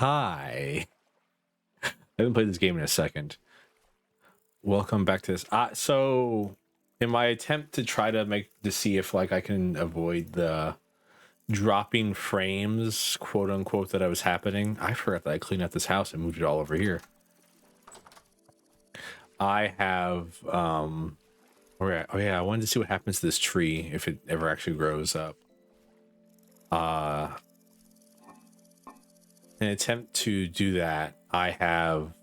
Hi. I haven't played this game in a second. Welcome back to this. So in my attempt to try to see if like I can avoid the dropping frames, quote unquote, that I was happening, I forgot that I cleaned out this house and moved it all over here. I have oh yeah, I wanted to see what happens to this tree if it ever actually grows up. In an attempt to do that, I have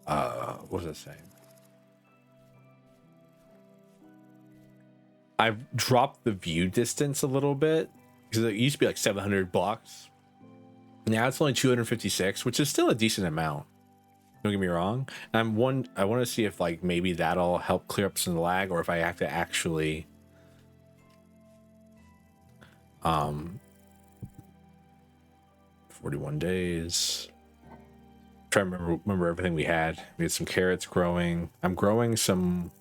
what was I saying? I've dropped the view distance a little bit because it used to be like 700 blocks. Now it's only 256, which is still a decent amount. Don't get me wrong. I want to see if like maybe that'll help clear up some lag, or if I have to actually 41 days. Try to remember everything we had. We had some carrots growing. I'm growing some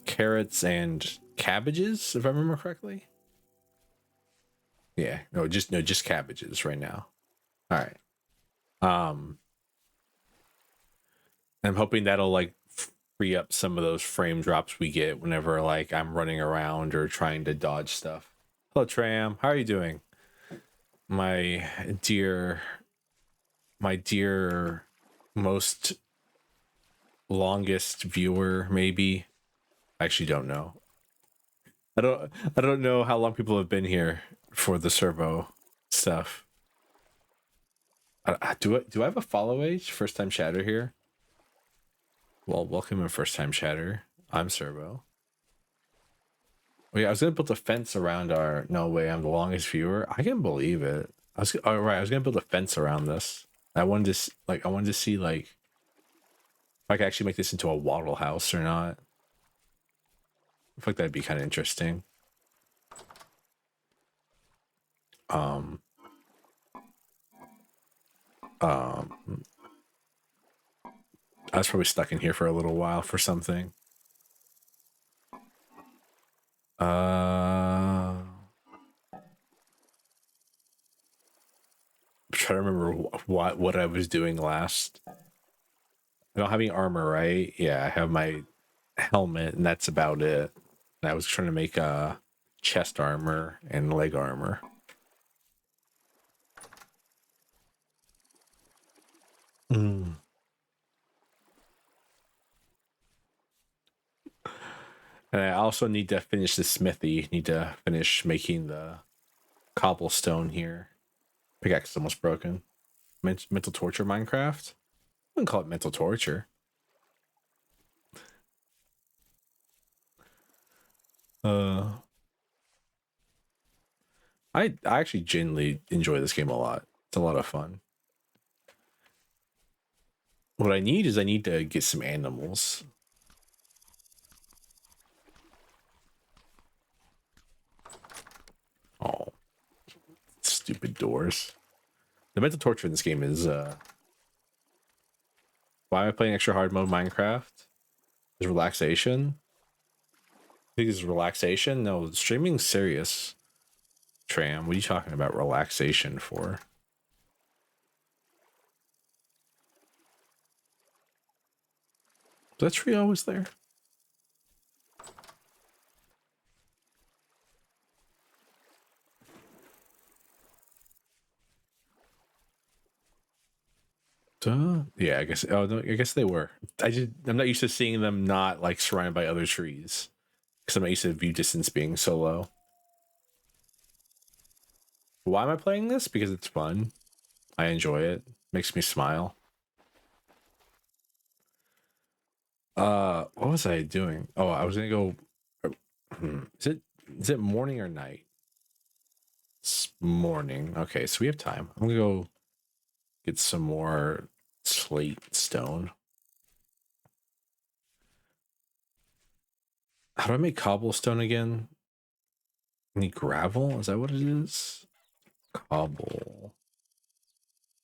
carrots and cabbages, if I remember correctly. Yeah, just cabbages right now. All right. I'm hoping that'll like free up some of those frame drops we get whenever like I'm running around or trying to dodge stuff. Hello, Tram. How are you doing? My dear, most longest viewer, maybe. I actually don't know. I don't know how long people have been here for the servo stuff. Do I have a follow age? First time chatter here. Well, welcome in first time chatter. I'm Servo. Oh, yeah, I was gonna build a fence around our. No way, I'm the longest viewer. I can believe it. I was gonna build a fence around this. I wanted to I wanted to see like if I could actually make this into a wattle house or not. I feel like that'd be kind of interesting. Um, um, I was probably stuck in here for a little while for something. I'm trying to remember what I was doing last. I don't have any armor, right? Yeah, I have my helmet, and that's about it. And I was trying to make chest armor and leg armor. Mm. And I also need to finish the smithy. Need to finish making the cobblestone here. Pickaxe is almost broken. Mental torture Minecraft? I wouldn't call it mental torture. I actually genuinely enjoy this game a lot. It's a lot of fun. What I need is I need to get some animals. Oh, stupid doors. The mental torture in this game is why am I playing extra hard mode Minecraft? Is relaxation? I think it's relaxation. No, streaming's serious. Tram, what are you talking about relaxation for? Is that tree always there? Duh. Yeah, I guess. Oh no, I guess they were. I'm not used to seeing them not like surrounded by other trees because I'm not used to view distance being so low. Why am I playing this? Because it's fun. I enjoy it. Makes me smile. What was I doing? Oh, I was gonna go. Is it morning or night? It's morning. Okay, so we have time. I'm gonna go get some more slate stone. How do I make cobblestone again? I need gravel? Is that what it is? Cobble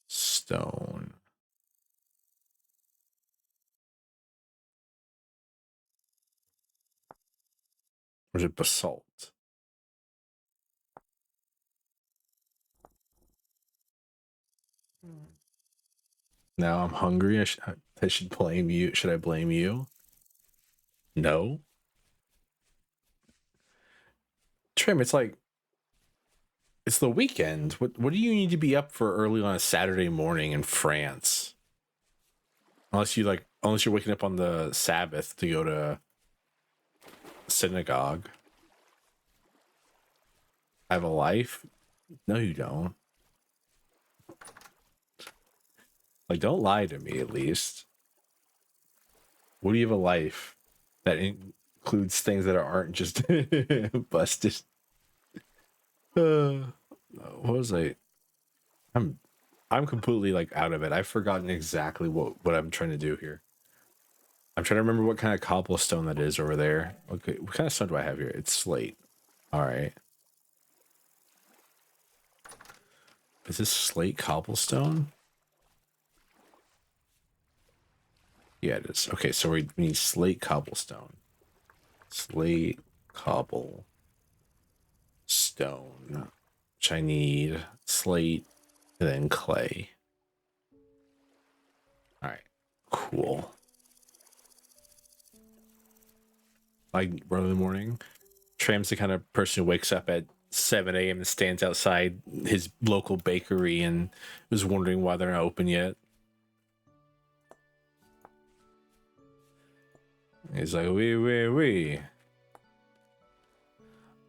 stone. Or is it basalt? Now I'm hungry. I should blame you. Should I blame you? No. Trim, it's like it's the weekend. What do you need to be up for early on a Saturday morning in France? Unless you're waking up on the Sabbath to go to synagogue. I have a life? No, you don't. Like, don't lie to me, at least. What do you have a life that includes things that aren't just busted? What was I'm completely like out of it. I've forgotten exactly what I'm trying to do here. I'm trying to remember what kind of cobblestone that is over there. Okay, what kind of stone do I have here? It's slate. All right. Is this slate cobblestone? Yeah, it is. Okay, so we need slate cobblestone. Slate cobble stone. Which I need slate and then clay. Alright. Cool. Like early morning. Tram's the kind of person who wakes up at 7 a.m. and stands outside his local bakery and was wondering why they're not open yet. He's like, oui.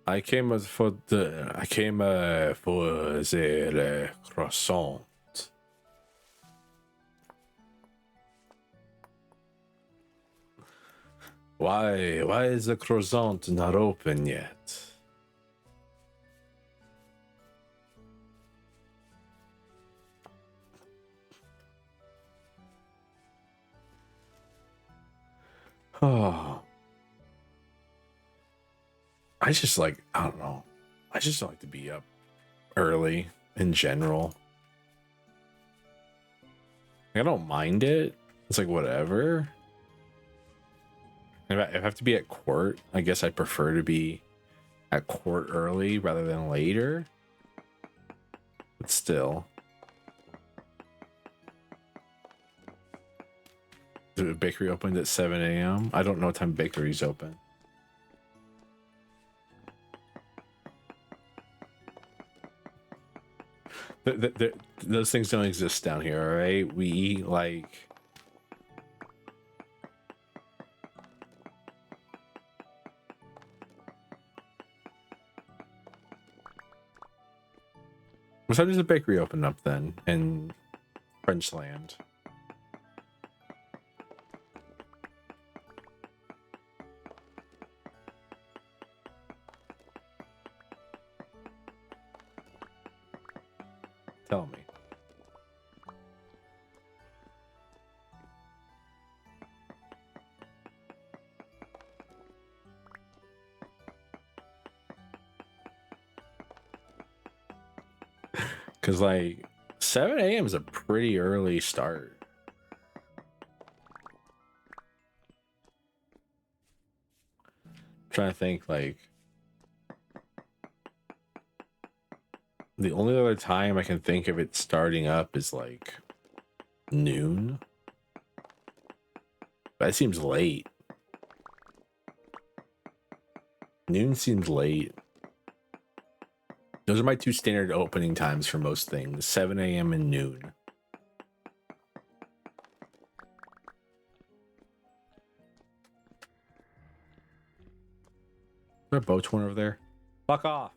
I came for the croissant. Why is the croissant not open yet? Oh. I just like, I don't know. I just like to be up early in general. I don't mind it. It's like whatever. If I have to be at court, I guess I prefer to be at court early rather than later. But still. The bakery opened at 7 a.m. I don't know what time bakery's open. Those things don't exist down here, all right? We eat like... What time does the bakery open up then in Frenchland? Tell me. Because like 7 a.m. is a pretty early start. I'm trying to think, like the only other time I can think of it starting up is like noon. That seems late. Noon seems late. Those are my two standard opening times for most things, 7 a.m. and noon. Is there a boat one over there? Fuck off.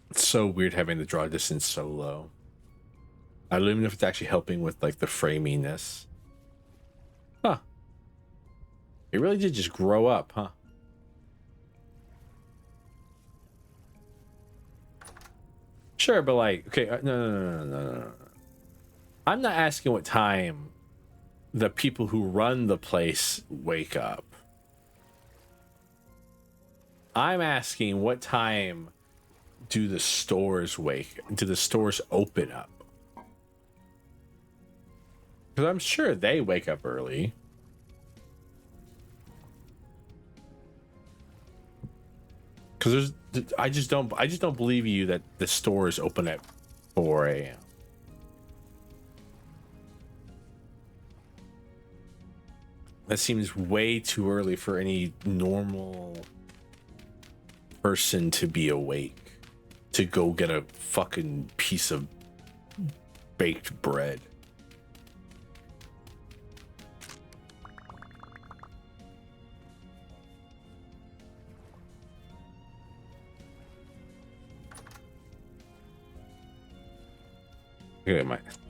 It's so weird having the draw distance so low. I don't even know if it's actually helping with like the framiness. Huh. It really did just grow up, huh? Sure, but like, okay, no. I'm not asking what time the people who run the place wake up. I'm asking what time do the stores open up? Because I'm sure they wake up early. Because I just don't believe you that the store is open at 4 a.m. That seems way too early for any normal person to be awake to go get a fucking piece of baked bread.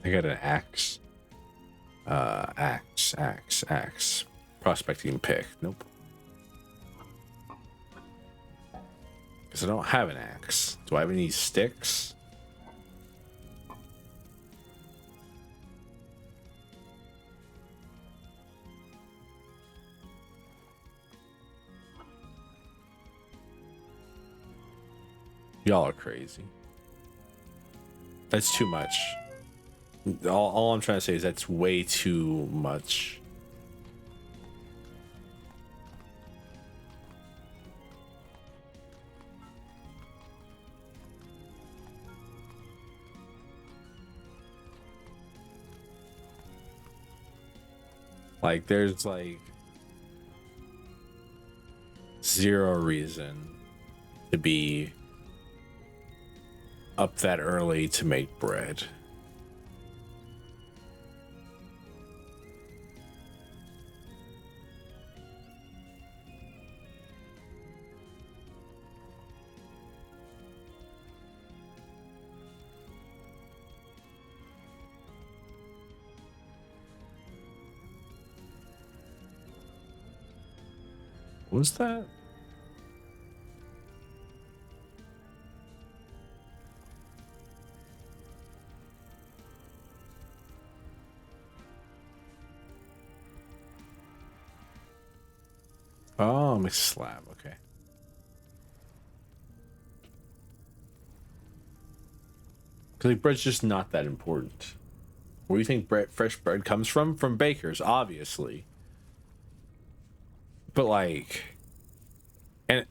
I got an axe. Axe. Prospecting pick. Nope. Because I don't have an axe. Do I have any sticks? Y'all are crazy. That's too much. All I'm trying to say is that's way too much. Like, there's like zero reason to be up that early to make bread. What was that? Oh, mixed slab. Okay. Because like, bread's just not that important. Where do you think fresh bread comes from? From bakers, obviously. But like, and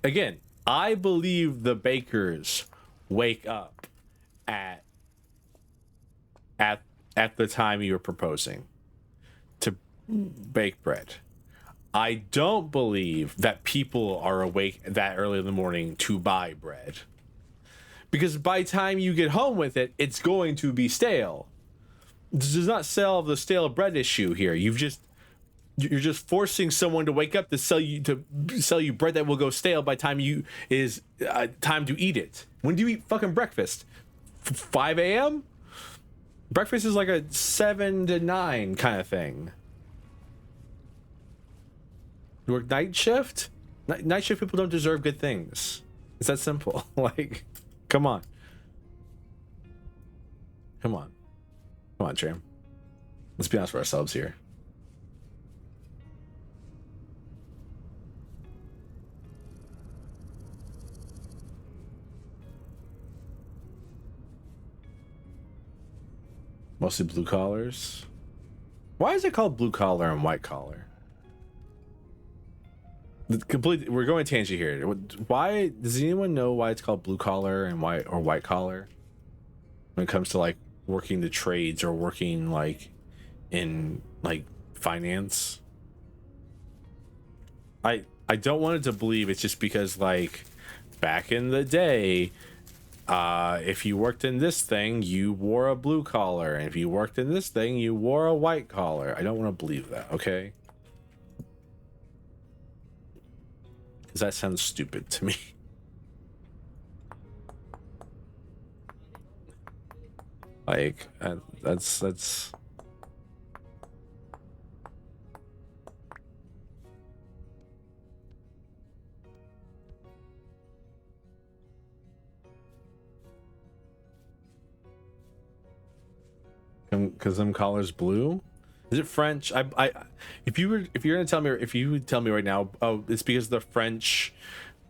again, I believe the bakers wake up at the time you're proposing to bake bread. I don't believe that people are awake that early in the morning to buy bread. Because by the time you get home with it, it's going to be stale. This does not solve the stale bread issue here. You're just forcing someone to wake up to sell you bread that will go stale by the time time to eat it. When do you eat fucking breakfast? 5 a.m.? Breakfast is like a 7 to 9 kind of thing. You work night shift? Night shift people don't deserve good things. It's that simple. Like, come on. Come on, Tram. Let's be honest with ourselves here. Mostly blue collars. Why is it called blue collar and white collar? We're going tangent here. Why does anyone know why it's called blue collar and white collar when it comes to like working the trades or working like in like finance? I don't want it to believe it's just because like back in the day, if you worked in this thing, you wore a blue collar, and if you worked in this thing, you wore a white collar. I don't want to believe that, okay? Because that sounds stupid to me. Like, that's... Because them collars blue. Is it French? If you would tell me right now, oh, it's because the French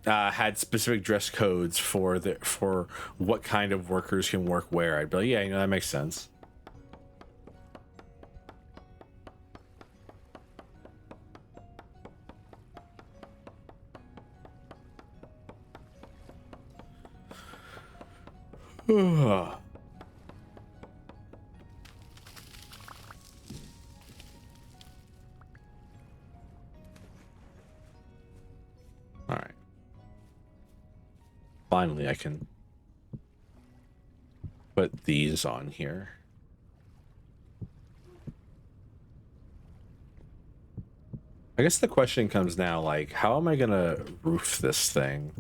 had specific dress codes for what kind of workers can work where, I'd be like, yeah, that makes sense. All right. Finally, I can put these on here. I guess the question comes now, like, how am I gonna roof this thing?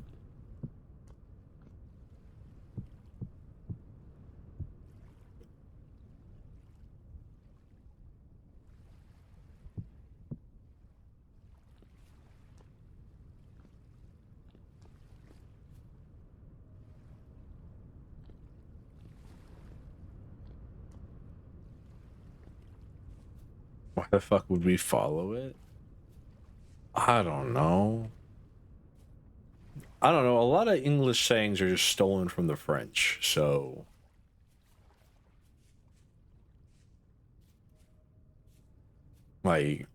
Why the fuck would we follow it? I don't know. I don't know. A lot of English sayings are just stolen from the French, so... Like,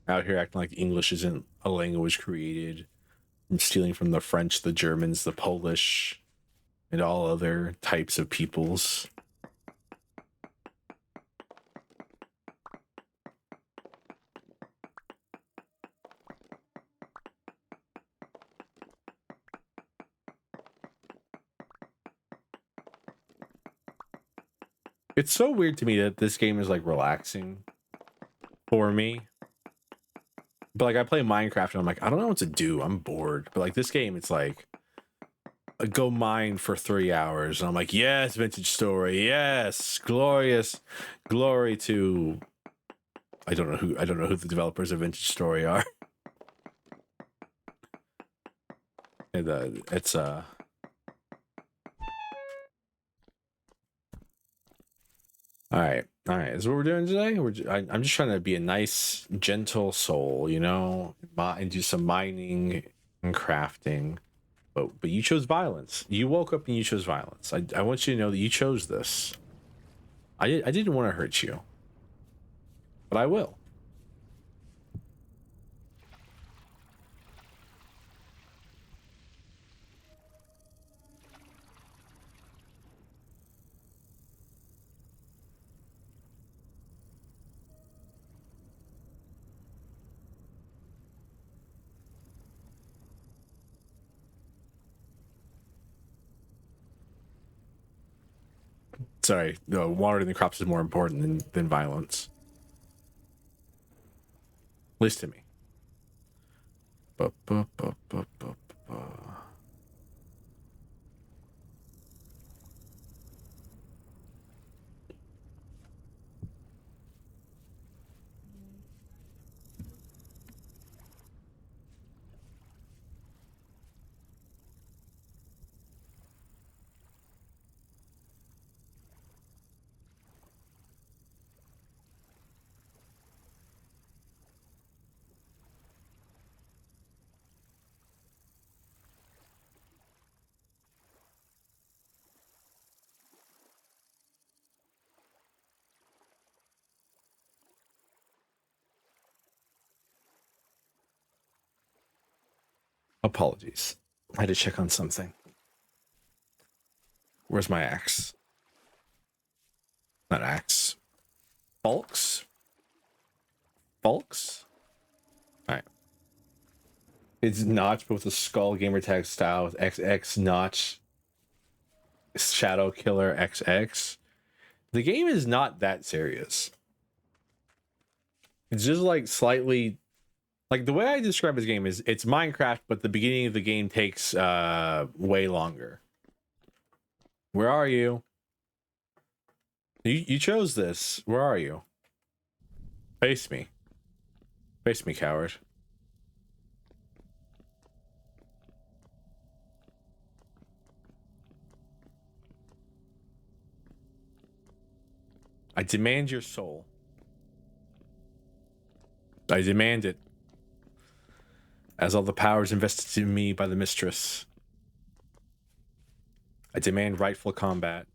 out here acting like English isn't a language created from stealing from the French, the Germans, the Polish, and all other types of peoples. It's so weird to me that this game is like relaxing for me. But like I play Minecraft and I'm like, I don't know what to do. I'm bored. But like this game, it's like go mine for 3 hours. And I'm like, yes, vintage story. Yes, glorious glory to I don't know who the developers of Vintage Story are. And it's all right. Is what we're doing today. I'm just trying to be a nice, gentle soul, you know, and do some mining and crafting. But you chose violence. You woke up and you chose violence. I want you to know that you chose this. I didn't want to hurt you, but I will. Sorry, no, watering the crops is more important than violence. At least to me. Ba, ba, ba, ba, ba, ba. Apologies. I had to check on something. Where's my axe? Not axe. Bulks? Bulks? Alright. It's notch, but with a skull gamer tag style with XX notch shadow killer XX. The game is not that serious. It's just like slightly like the way I describe this game is it's Minecraft, but the beginning of the game takes way longer. Where are you? You chose this. Where are you? Face me. Face me, coward. I demand your soul. I demand it. As all the powers invested in me by the mistress. I demand rightful combat.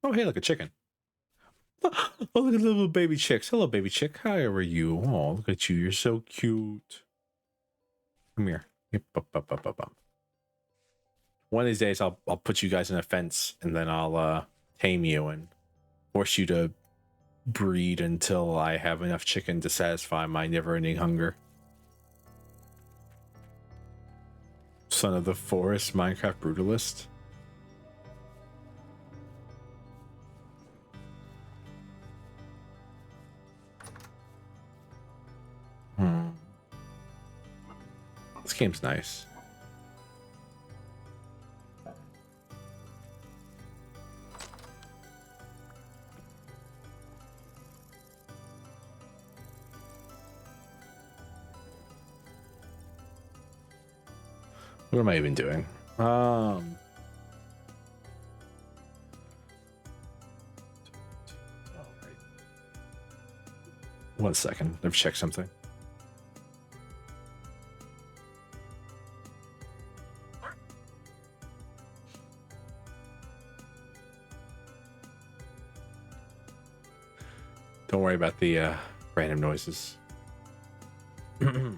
Oh, hey, look, a chicken. Oh, look at the little baby chicks. Hello, baby chick. How are you? Oh, look at you. You're so cute. Come here. Yep, up, up, up, up, up. One of these days, I'll put you guys in a fence, and then I'll tame you and force you to breed until I have enough chicken to satisfy my never-ending hunger. Son of the Forest, Minecraft Brutalist. This game's nice. What am I even doing? One second. I've checked something. Don't worry about the random noises. That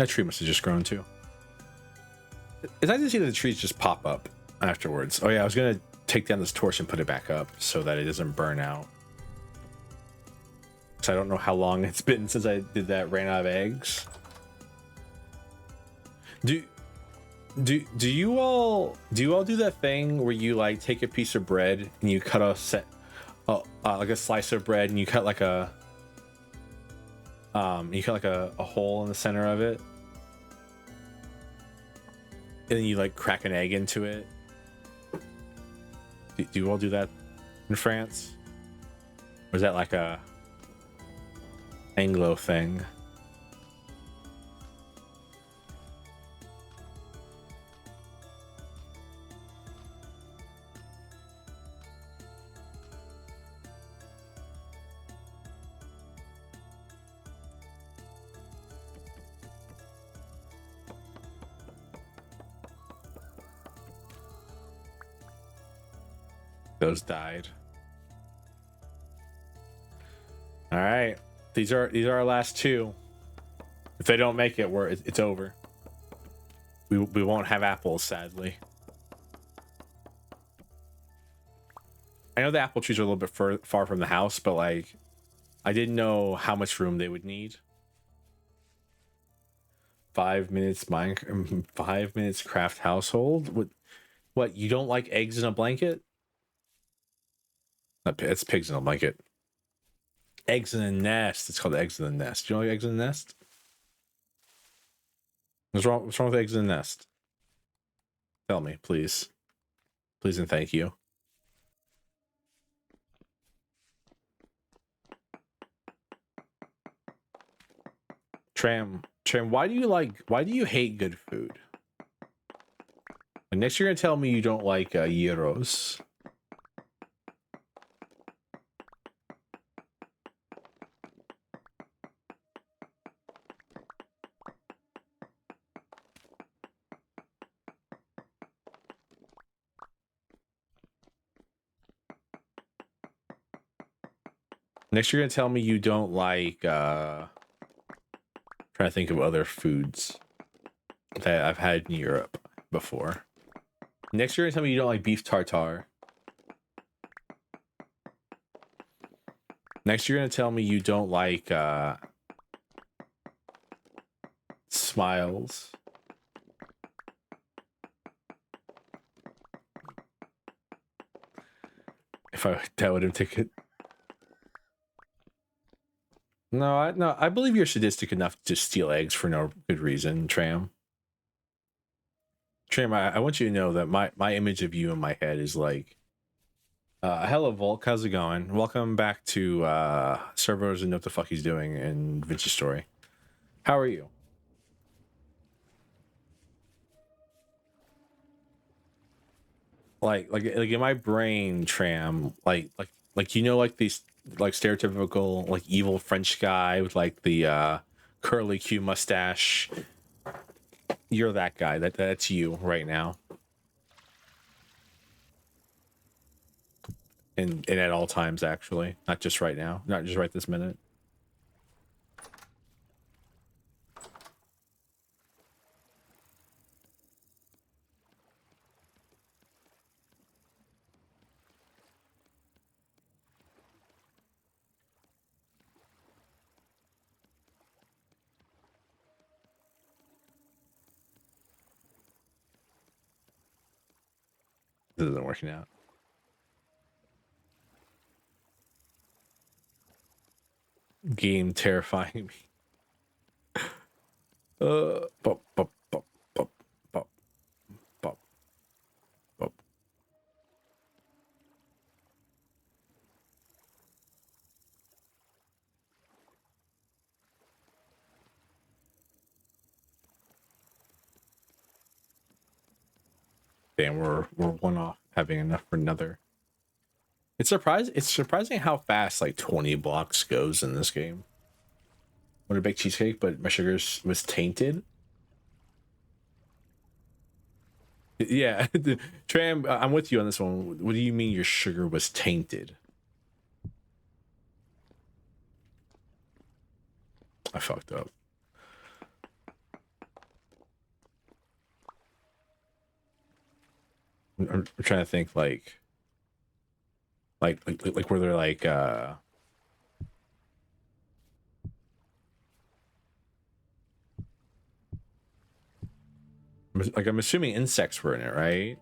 tree must have just grown too. It's nice to see that the trees just pop up afterwards. Oh yeah, I was gonna take down this torch and put it back up so that it doesn't burn out. So I don't know how long it's been since I did that. Ran out of eggs. Do you all do that thing where you like take a piece of bread and you cut like a slice of bread and you cut like a hole in the center of it, and then you like crack an egg into it? Do you all do that in France, or is that like a Anglo thing? Those died. All right, these are our last two. If they don't make it, it's over. We won't have apples, sadly. I know the apple trees are a little bit far from the house, but like, I didn't know how much room they would need. 5 minutes 5 minutes craft household. What? You don't like eggs in a blanket? It's pigs in a blanket. Eggs in a nest. It's called eggs in the nest. Do you know eggs in the nest? What's wrong with eggs in the nest? Tell me, please. Please and thank you. Tram, why do you hate good food? And next you're gonna tell me you don't like gyros. Next, you're gonna tell me you don't like. Trying to think of other foods that I've had in Europe before. Next, you're gonna tell me you don't like beef tartare. Next, you're gonna tell me you don't like smiles. If that would have taken. No, I believe you're sadistic enough to steal eggs for no good reason, Tram. Tram, I want you to know that my image of you in my head is like, hello Volk, how's it going? Welcome back to Servos and know what the fuck he's doing in Vinci Story. How are you? Like in my brain, Tram, like you know, like these like stereotypical like evil French guy with like the curly Q mustache. You're that guy. That's you right now. And at all times, actually, not just right now, not just right this minute. This isn't working out. Game terrifying me. Bop, bop, bop, bop, bop, bop, bop. Damn, we're one off having enough for another. It's surprising how fast like 20 blocks goes in this game. I want to bake cheesecake, but my sugar was tainted. Yeah, Tram, I'm with you on this one. What do you mean your sugar was tainted? I fucked up. I'm trying to think like where they're like I'm assuming insects were in it, right?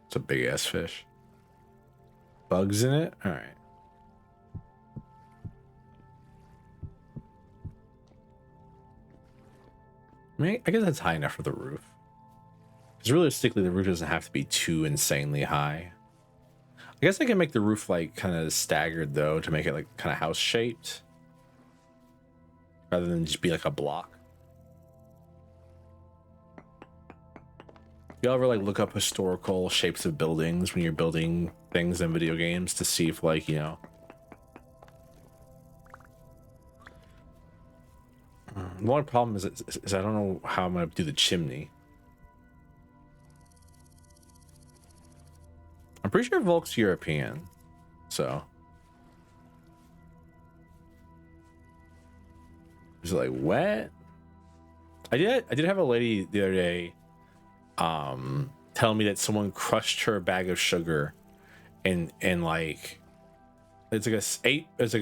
It's a big ass fish. Bugs in it? All right. I mean, I guess that's high enough for the roof. Because realistically, the roof doesn't have to be too insanely high. I guess I can make the roof like kind of staggered though to make it like kind of house shaped rather than just be like a block. You ever like look up historical shapes of buildings when you're building things in video games to see if like, you know, the one problem is I don't know how I'm gonna do the chimney. I'm pretty sure Volk's European, so is it like wet? I did have a lady the other day tell me that someone crushed her bag of sugar and like it's like a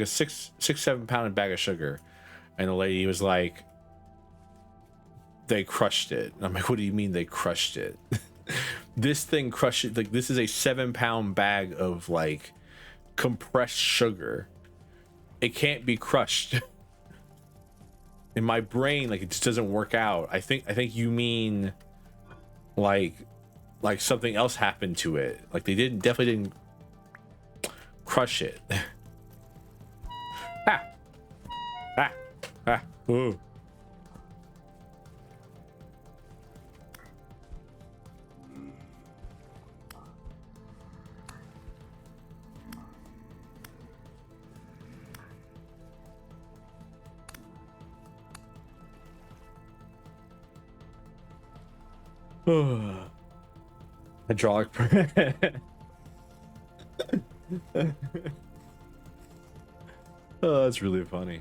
7 pound bag of sugar, and the lady was like, they crushed it. And I'm like, what do you mean they crushed it? This thing crushed it. Like, this is a 7 pound bag of like compressed sugar. It can't be crushed. In my brain, like, it just doesn't work out. I think you mean like something else happened to it. Like, they definitely didn't crush it. Ah, ah, ah. Ooh. Hydraulic press. Oh, that's really funny.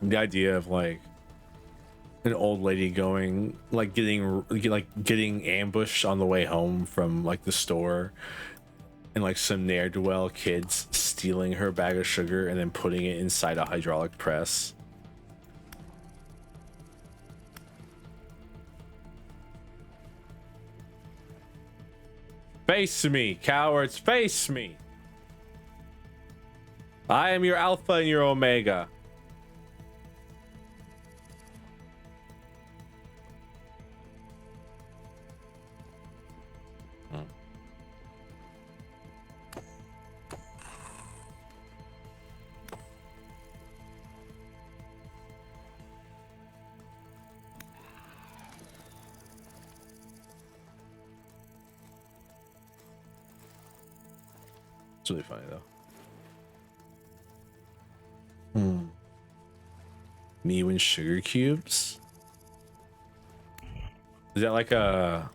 The idea of like an old lady going like getting ambushed on the way home from like the store, and like some ne'er-do-well kids stealing her bag of sugar and then putting it inside a hydraulic press. Face me, cowards, face me. I am your alpha and your omega. It's really funny though. Me and sugar cubes? Is that like a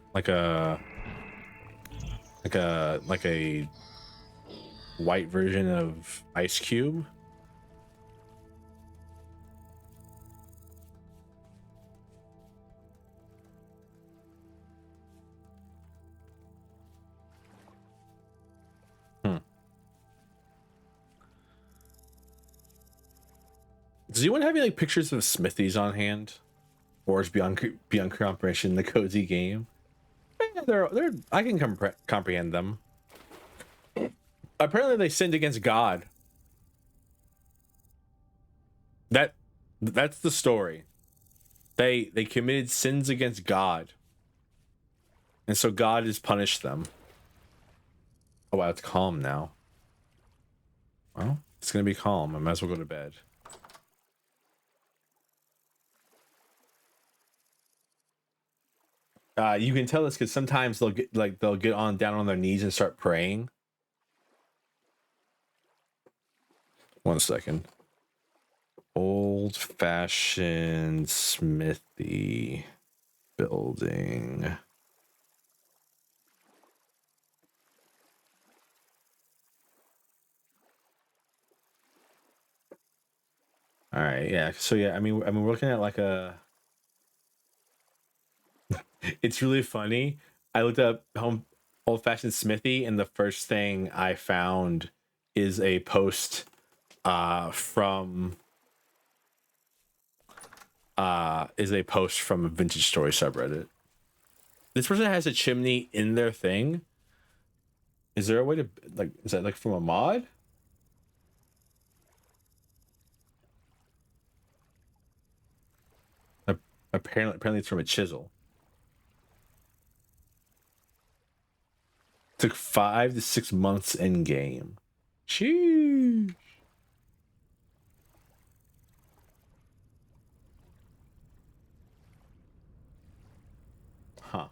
white version of Ice Cube? Does anyone have any like pictures of smithies on hand, or is beyond comprehension the cozy game? Yeah, they're I can comprehend them. Apparently, they sinned against God. That's the story. They committed sins against God, and so God has punished them. Oh wow, it's calm now. Well, it's gonna be calm. I might as well go to bed. You can tell this because sometimes they'll get on down on their knees and start praying. One second. Old-fashioned smithy building. All right, yeah. So yeah, I mean, we're looking at like a. It's really funny. I looked up home old-fashioned smithy, and the first thing I found is a post from a vintage story subreddit. This person has a chimney in their thing. Is there a way to like? Is that like from a mod? Apparently it's from a chisel. Took 5 to 6 months in game. Sheesh. Huh.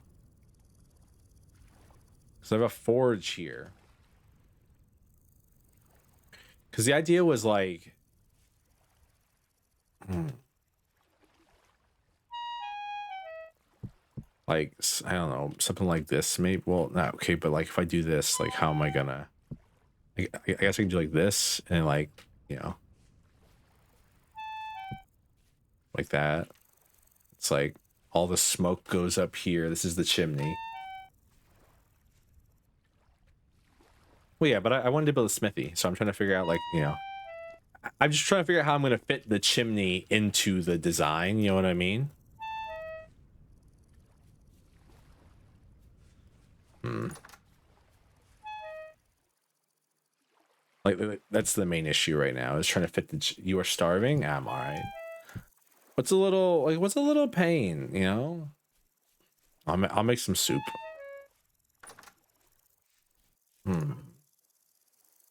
So I have a forge here. Because the idea was like, like, I don't know, something like this. Maybe, well, not okay, but like if I do this, like, how am I gonna? I guess I can do like this and like, you know, like that. It's like all the smoke goes up here. This is the chimney. Well, yeah, but I wanted to build a smithy, so I'm trying to figure out like, you know, I'm just trying to figure out how I'm gonna fit the chimney into the design. You know what I mean? Like that's the main issue right now is trying to fit the. You are starving. I'm all right. What's a little pain? You know. I'll make some soup.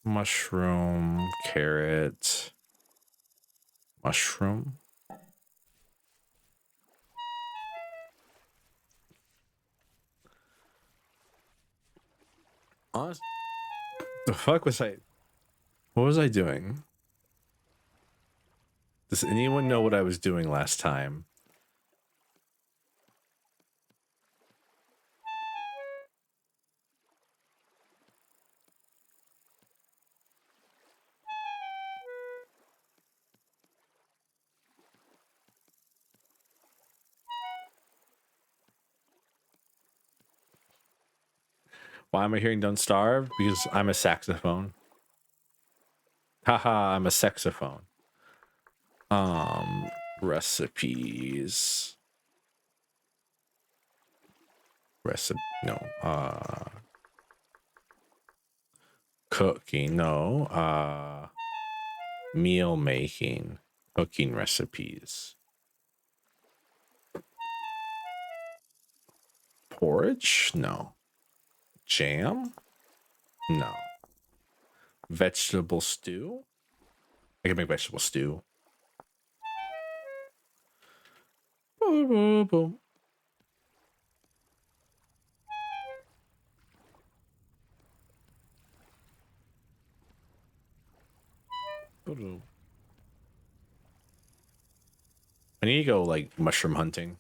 Mushroom, carrot, mushroom. Honest, the fuck was I? What was I doing? Does anyone know what I was doing last time? Why am I hearing "Don't Starve"? Because I'm a saxophone. Haha, I'm a saxophone. Recipes. No. Cooking. No. Meal making. Cooking recipes. Porridge? No. Jam? No. Vegetable stew? I can make vegetable stew. Boom, boom, boom. Boom. I need to go like mushroom hunting.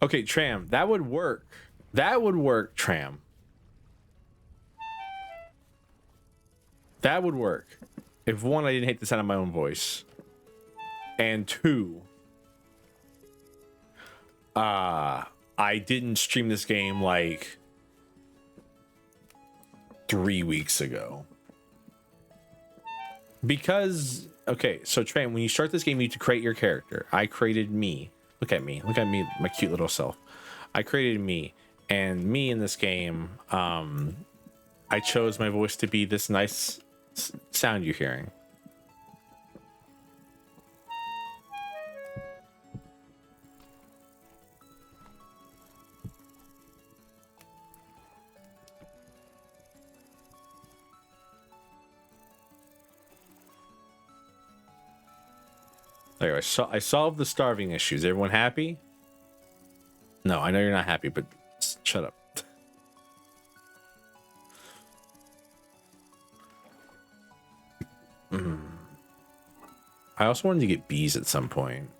Okay, Tram, that would work. That would work, Tram. That would work. If one, I didn't hate the sound of my own voice. And two, I didn't stream this game like 3 weeks ago. Because, okay, so Tram, when you start this game, you need to create your character. I created me. Look at me, my cute little self. I created me, and me in this game, I chose my voice to be this nice sound you're hearing. There, I solved the starving issues. Everyone happy? No, I know you're not happy, but shut up. I also wanted to get bees at some point.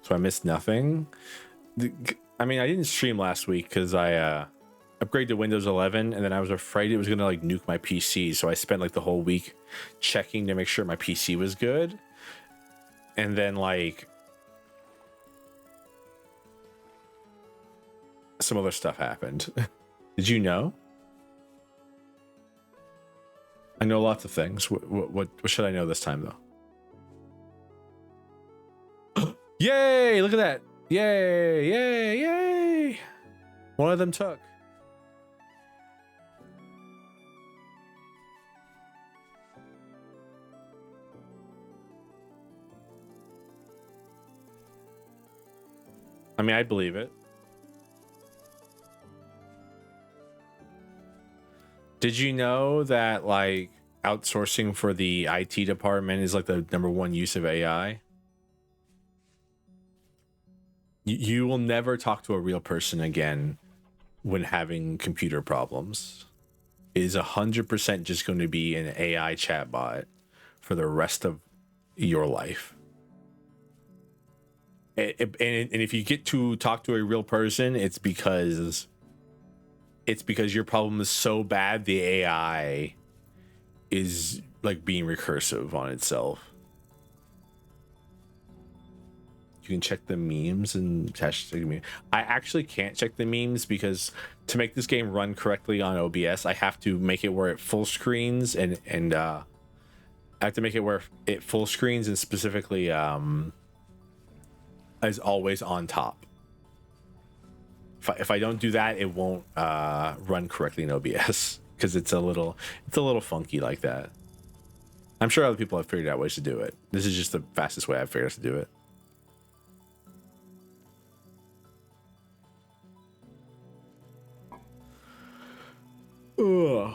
So I missed nothing. I mean, I didn't stream last week because I upgraded to Windows 11, and then I was afraid it was gonna like nuke my PC. So I spent like the whole week checking to make sure my PC was good. And then like some other stuff happened. Did you know? I know lots of things. What should I know this time though? Yay! Look at that! Yay! Yay! Yay! One of them took. I mean, I believe it. Did you know that like outsourcing for the IT department is like the #1 use of AI? You will never talk to a real person again when having computer problems. It is 100% just going to be an AI chatbot for the rest of your life. And if you get to talk to a real person, it's because your problem is so bad the AI is like being recursive on itself. You can check the memes and hashtag meme. I actually can't check the memes because to make this game run correctly on OBS, I have to make it where it full screens and I have to make it where it full screens and specifically is always on top. If I don't do that, it won't run correctly in OBS because it's a little funky like that. I'm sure other people have figured out ways to do it. This is just the fastest way I've figured out to do it. Ugh.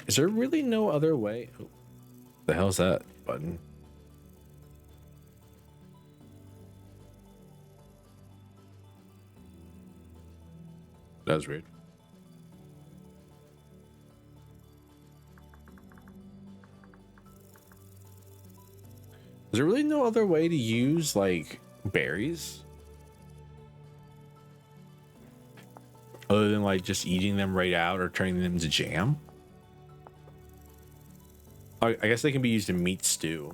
Is there really no other way? Oh, the hell's that button? That was weird. Is there really no other way to use like berries? Other than like just eating them right out or turning them into jam? I guess they can be used in meat stew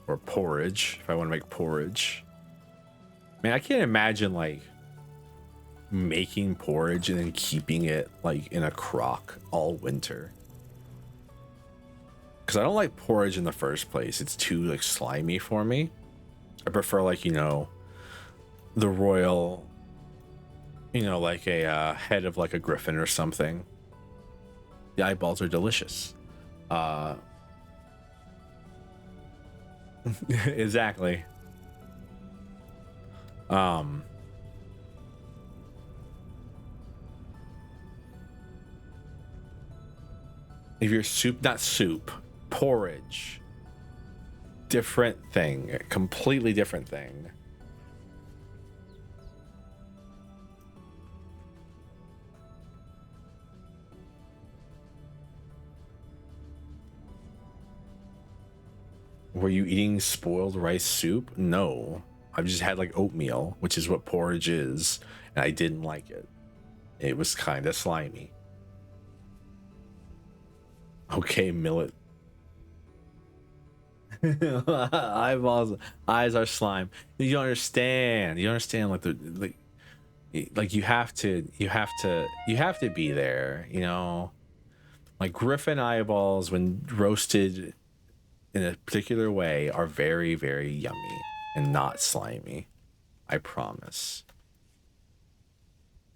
or porridge if I want to make porridge. Man, I can't imagine like making porridge and then keeping it like in a crock all winter. Because I don't like porridge in the first place. It's too like slimy for me. I prefer like, you know, the royal, you know, like a head of like a griffin or something. The eyeballs are delicious. Exactly. If you're not soup, porridge, different thing, completely different thing. Were you eating spoiled rice soup? No. I've just had like oatmeal, which is what porridge is, and I didn't like it. It was kind of slimy. Okay, millet. Eyeballs, eyes are slime. You don't understand. You don't understand like you have to be there, you know? Like griffin eyeballs when roasted in a particular way are very, very yummy and not slimy. I promise.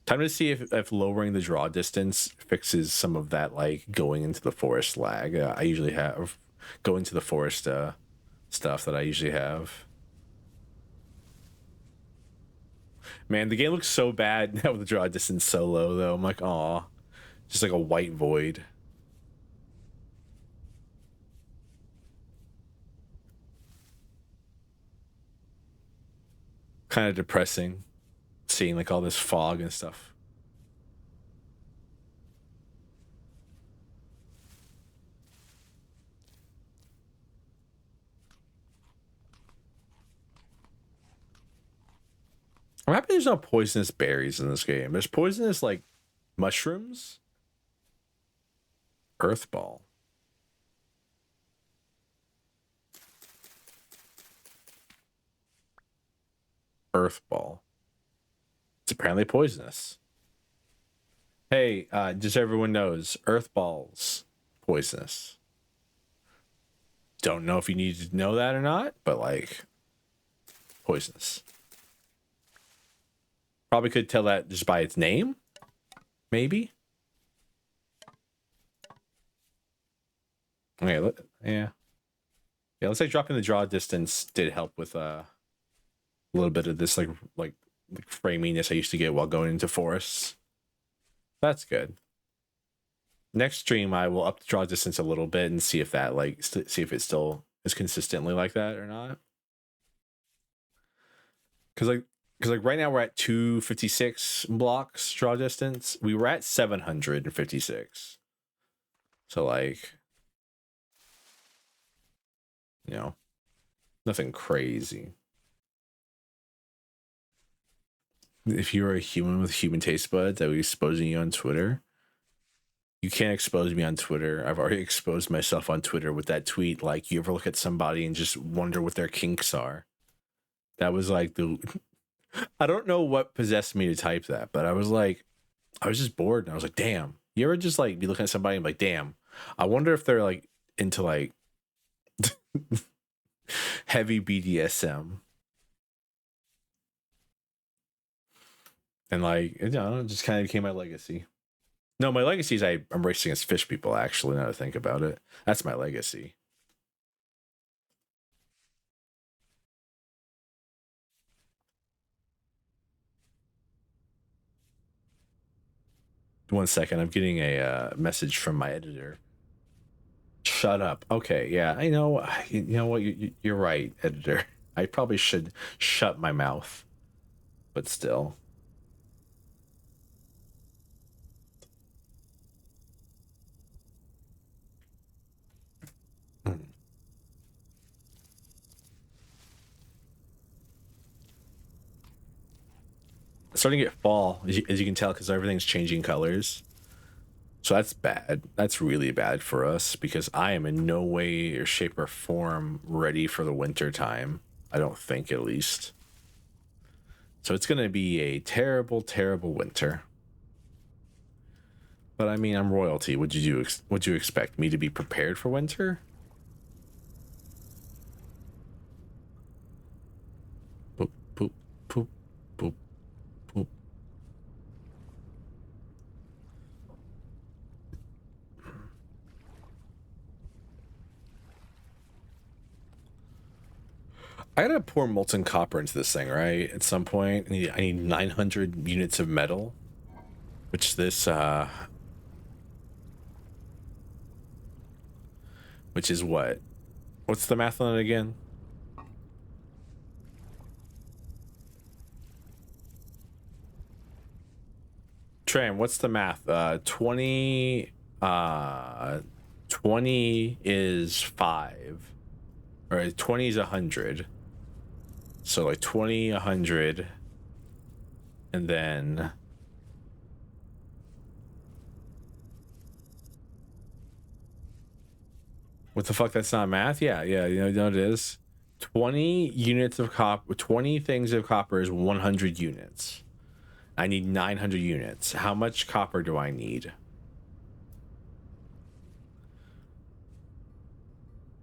Time to see if lowering the draw distance fixes some of that, like going into the forest lag. I usually have going to the forest stuff that I usually have. Man, the game looks so bad now with the draw distance so low, though. I'm like, aw, just like a white void. Kind of depressing, seeing like all this fog and stuff. I'm happy there's no poisonous berries in this game. There's poisonous like mushrooms. Earth ball. Earth ball. It's apparently poisonous. Hey, just everyone knows, earth balls poisonous. Don't know if you need to know that or not, but like poisonous. Probably could tell that just by its name. Maybe. Okay, yeah. Yeah, looks like dropping the draw distance did help with a little bit of this like framiness I used to get while going into forests. That's good. Next stream I will up the draw distance a little bit and see if that like see if it still is consistently like that or not. Because right now we're at 256 blocks draw distance. We were at 756. So like, you know, nothing crazy. If you're a human with human taste buds, I was exposing you on Twitter. You can't expose me on Twitter. I've already exposed myself on Twitter with that tweet. Like, you ever look at somebody and just wonder what their kinks are? That was like I don't know what possessed me to type that, but I was just bored and I was like, damn. You ever just like be looking at somebody and be like, damn, I wonder if they're like into like heavy BDSM. And like, you know, it just kind of became my legacy. No, my legacy is I'm racing against fish people, actually, now that I think about it. That's my legacy. One second, I'm getting a message from my editor. Shut up. Okay, yeah, I know. You know what? You're right, editor. I probably should shut my mouth, but still. It's starting to get fall, as you can tell, because everything's changing colors. So that's bad. That's really bad for us because I am in no way or shape or form ready for the winter time. I don't think, at least. So it's going to be a terrible, terrible winter. But I mean, I'm royalty. Would you expect me to be prepared for winter? Boop, boop, boop, boop, boop. I gotta pour molten copper into this thing, right? At some point, I need 900 units of metal, which which is what? What's the math on it again? Tram, what's the math? 20 is 5. All right, 20 is 100. So like 20, 100, and then what the fuck? That's not math. Yeah, you know it is. 20 units of copper. 20 things of copper is 100 units. I need 900 units. How much copper do I need?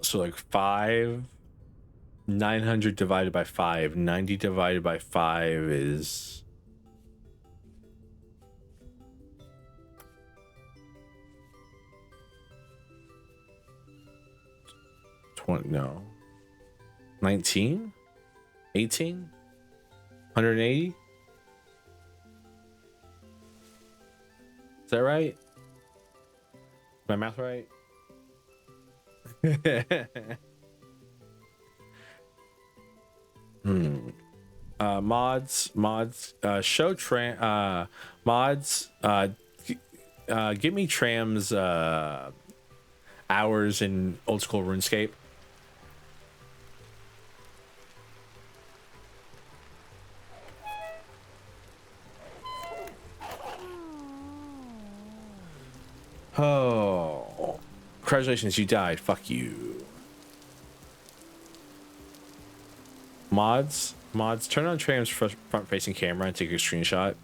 So like 5, 900 divided by 5, 90 divided by 5 is 20, no, 19, 18, 180. Is that right? My math right? Mods, show tram, mods, give me Tram's hours in old school RuneScape. Oh, congratulations, you died. Fuck you. Mods, turn on Tram's front facing camera and take a screenshot.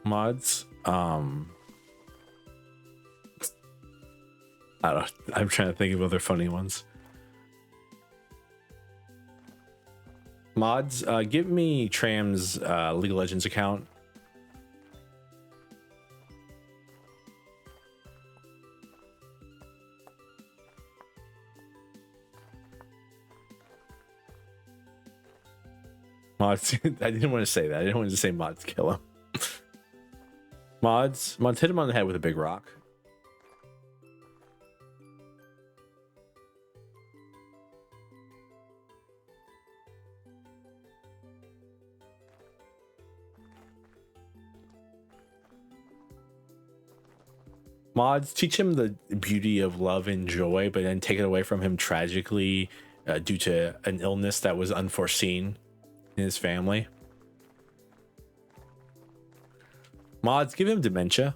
Mods, I don't know. I'm trying to think of other funny ones. Mods, give me Tram's League of Legends account. Mods, I didn't want to say that. I didn't want to say mods kill him. Mods hit him on the head with a big rock. Mods, teach him the beauty of love and joy, but then take it away from him tragically due to an illness that was unforeseen in his family. Mods, give him dementia.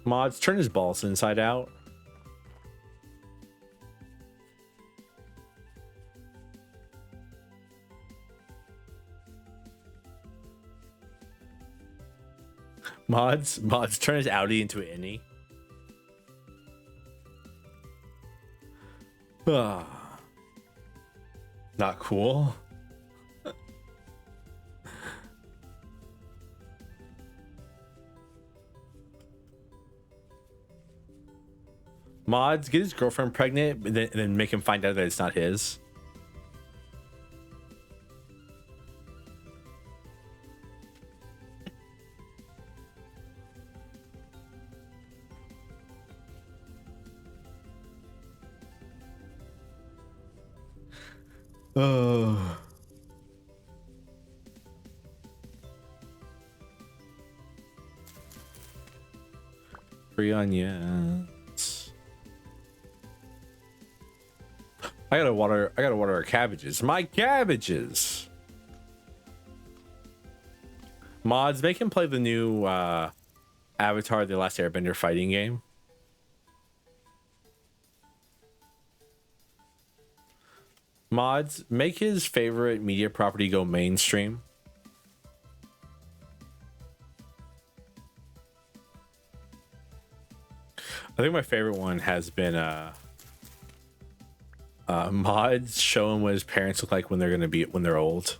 Mods, turn his balls inside out. Mods, turn his outie into an innie. Not cool. Mods, get his girlfriend pregnant and then make him find out that it's not his. Free onions. I gotta water our cabbages. My cabbages. Mods, make him play the new Avatar: The Last Airbender fighting game. Mods, make his favorite media property go mainstream. I think my favorite one has been mods show him what his parents look like when they're old.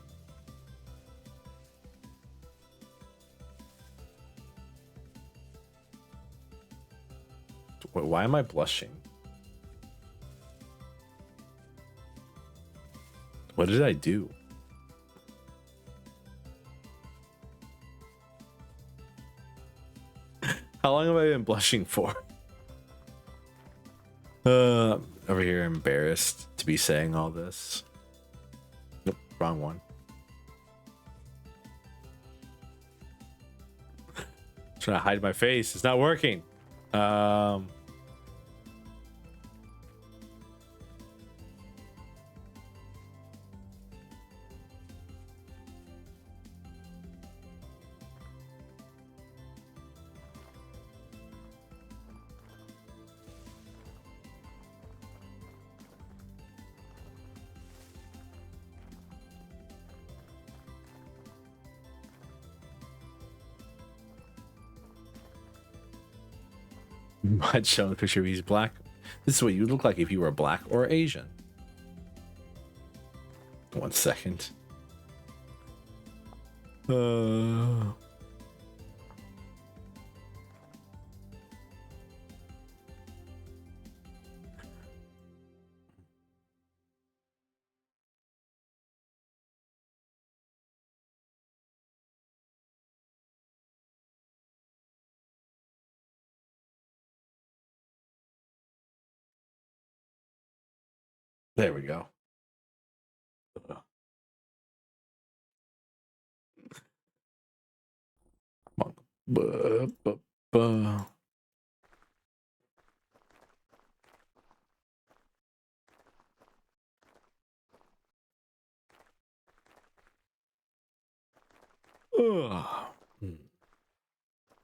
Wait, why am I blushing? What did I do? How long have I been blushing for? Over here, embarrassed to be saying all this. Nope, wrong one. Trying to hide my face. It's not working. I'd show a picture of he's black. This is what you look like if you were black or Asian. 1 second. There we go.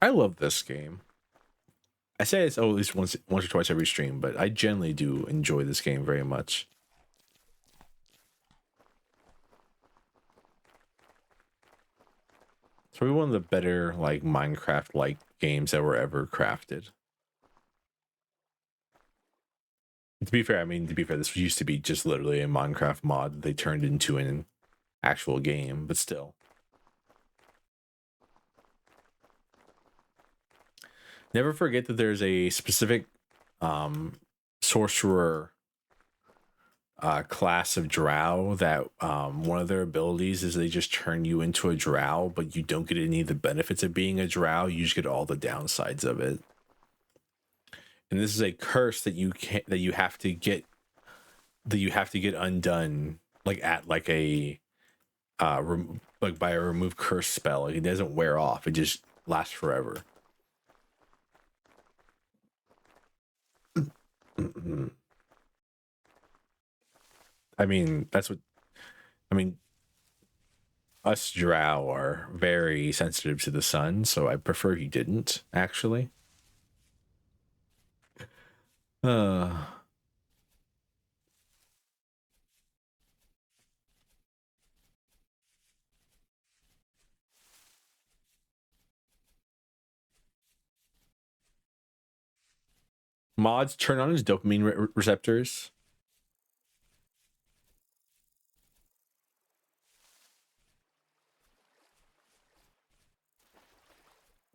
I love this game. I say it's at least once or twice every stream, but I generally do enjoy this game very much. It's probably one of the better like Minecraft-like games that were ever crafted. To be fair, this used to be just literally a Minecraft mod that they turned into an actual game, but still. Never forget that there's a specific sorcerer class of drow that one of their abilities is they just turn you into a drow, but you don't get any of the benefits of being a drow. You just get all the downsides of it. And this is a curse that you have to get undone, like at like a like by a remove curse spell. Like it doesn't wear off; it just lasts forever. I mean, us drow are very sensitive to the sun, so I prefer you didn't actually. Mods turn on his dopamine receptors.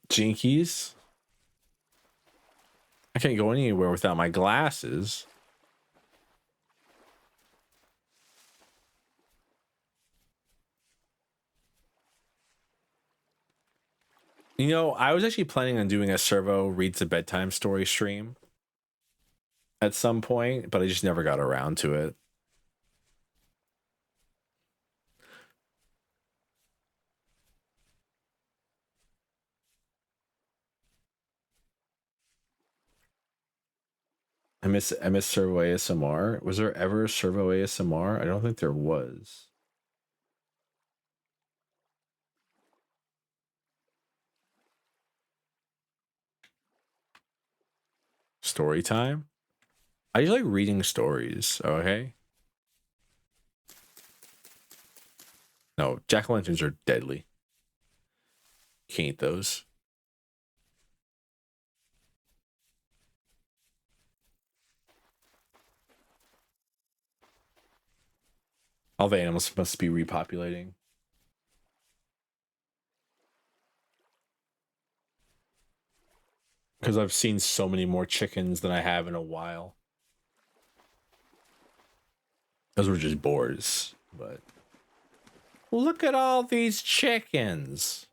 Jinkies. I can't go anywhere without my glasses. You know, I was actually planning on doing a Servo reads a bedtime story stream at some point, but I just never got around to it. I miss Servo ASMR. Was there ever a Servo ASMR? I don't think there was. Story time? I just like reading stories, okay? No, jack-o'-lanterns are deadly. Can't eat those. All the animals must be repopulating. Because I've seen so many more chickens than I have in a while. Those were just boars, but look at all these chickens.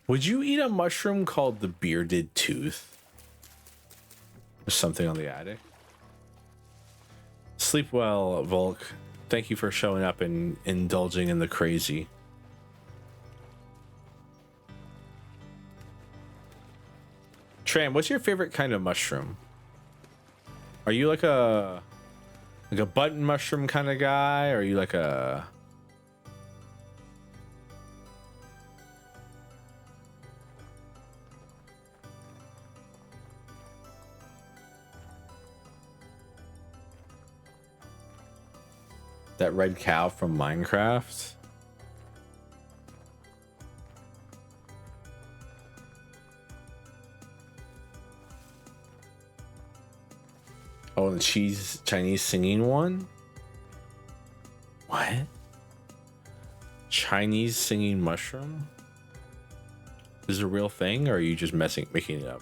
Would you eat a mushroom called the bearded tooth? There's something on the attic. Sleep well, Volk. Thank you for showing up and indulging in the crazy. Tram, what's your favorite kind of mushroom? Are you like a button mushroom kind of guy, or are you like a that red cow from Minecraft? Oh, the Chinese singing one? What? Chinese singing mushroom? Is it a real thing, or are you just making it up?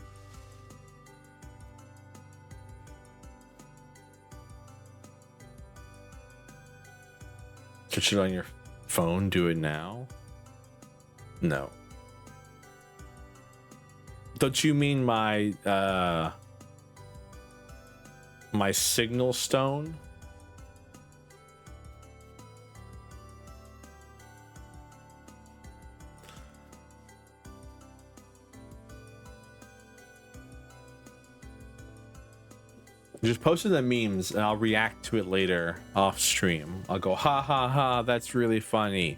Search it on your phone, do it now? No. Don't you mean my my signal stone? Just posted the memes and I'll react to it later off stream. I'll go, ha ha ha, that's really funny.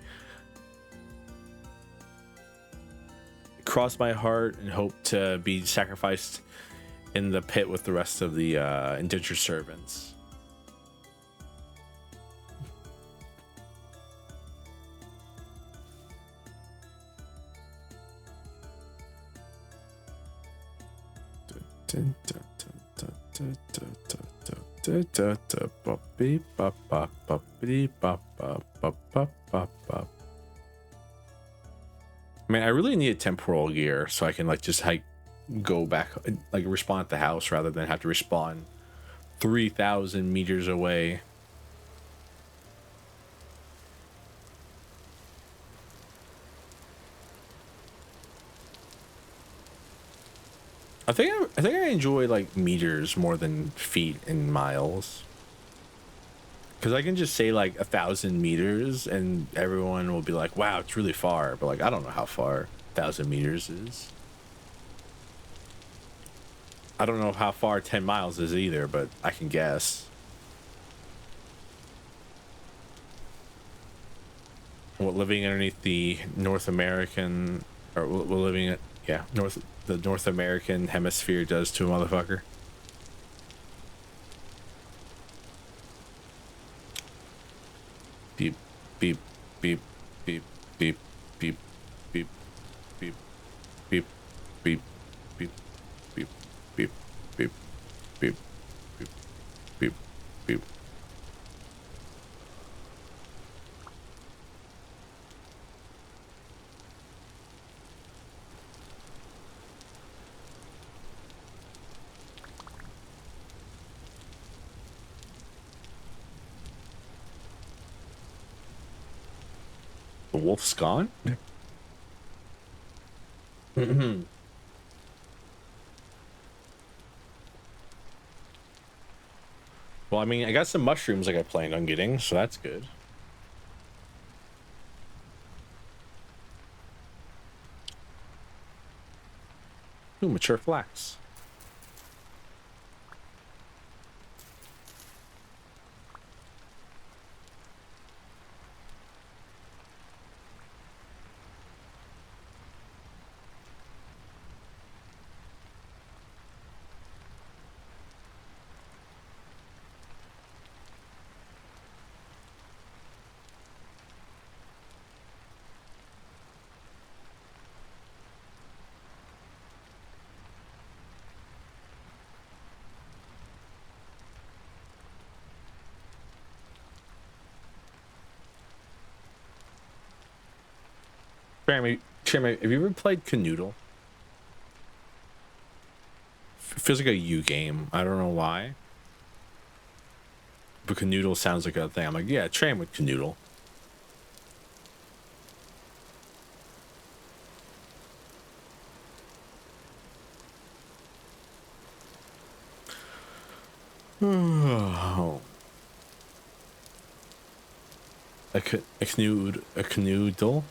Cross my heart and hope to be sacrificed in the pit with the rest of the indentured servants. I mean, I really need a temporal gear so I can like just like go back, like respawn at the house rather than have to respawn 3,000 meters away. I think I enjoy like meters more than feet and miles, because I can just say like 1,000 meters and everyone will be like, wow, it's really far, but like I don't know how far 1,000 meters is. I don't know how far 10 miles is either, but I can guess. What living underneath the North American, or we're living at, yeah, the North American hemisphere does to a motherfucker. Beep, beep, beep, beep, beep, beep, beep, beep, beep, beep, beep, beep, beep, beep, beep, beep, beep, beep. The wolf's gone? Well, I mean, I got some mushrooms like I planned on getting, so that's good. Ooh, mature flax. Jeremy, have you ever played Canoodle? Feels like a U game. I don't know why. But Canoodle sounds like a thing. I'm like, yeah, train with Canoodle. a canoodle.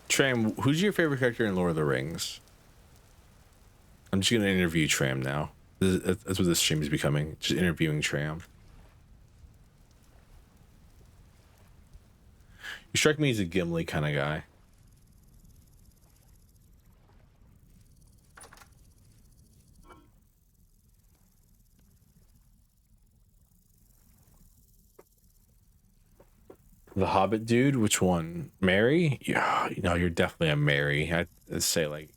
Tram, who's your favorite character in Lord of the Rings? I'm just gonna interview Tram now. That's what this stream is becoming. Just interviewing Tram. You strike me as a Gimli kind of guy. The Hobbit dude, which one? Mary? Yeah, you know, you're definitely a Mary. I'd say like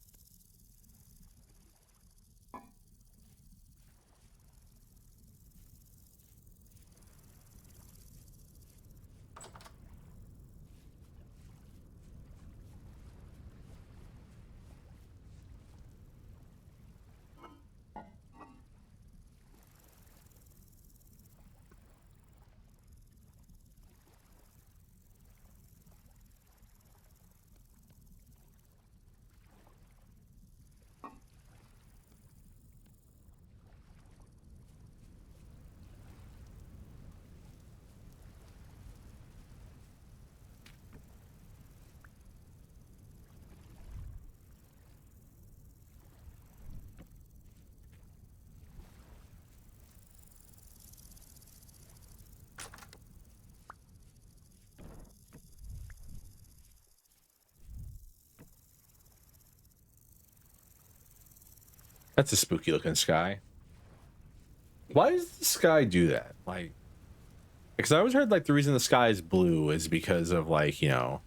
that's a spooky looking sky. Why does the sky do that? Like, because I always heard like the reason the sky is blue is because of like, you know,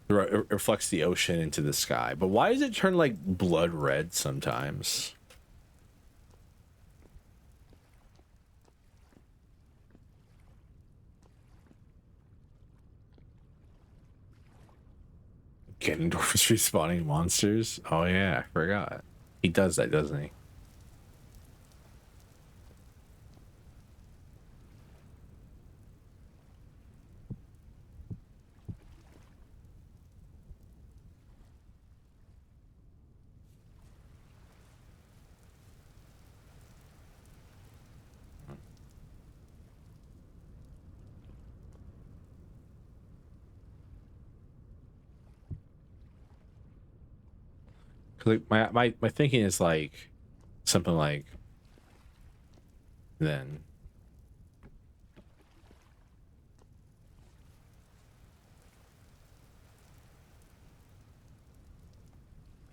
it reflects the ocean into the sky. But why does it turn like blood red sometimes? Ganondorf is respawning monsters. Oh yeah, I forgot. He does that, doesn't he? Cause like my thinking is like something like then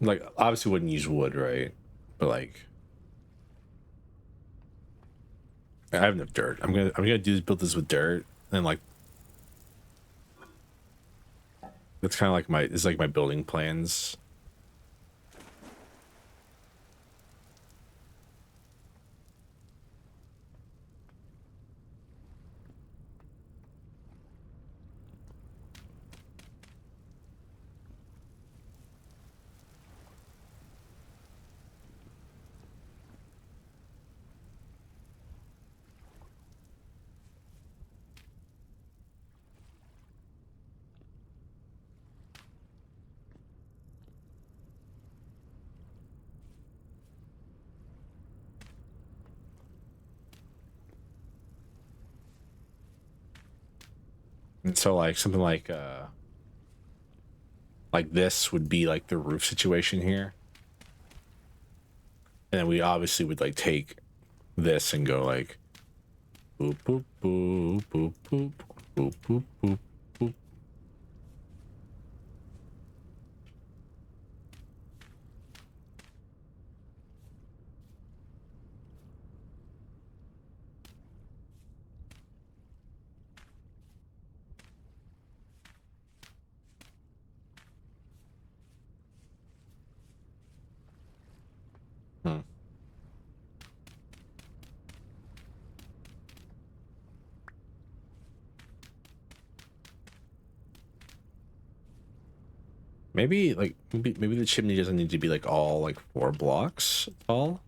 like obviously wouldn't use wood, right? But like I have enough dirt. I'm gonna build this with dirt and like that's kind of like it's like my building plans. And so like something like this would be like the roof situation here. And then we obviously would like take this and go like boop boop boop boop boop boop boop boop boop. Hmm. Maybe like maybe the chimney doesn't need to be like all like 4 blocks tall.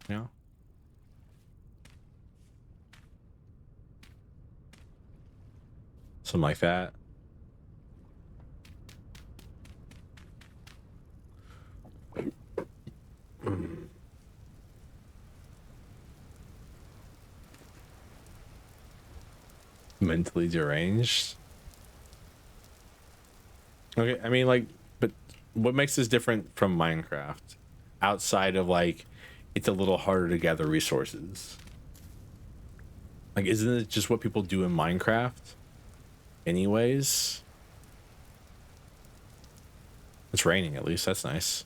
You know? Something like that. Mentally deranged. Okay, I mean, like, but what makes this different from Minecraft? Outside of like, it's a little harder to gather resources. Like, isn't it just what people do in Minecraft? Anyways, it's raining at least. That's nice.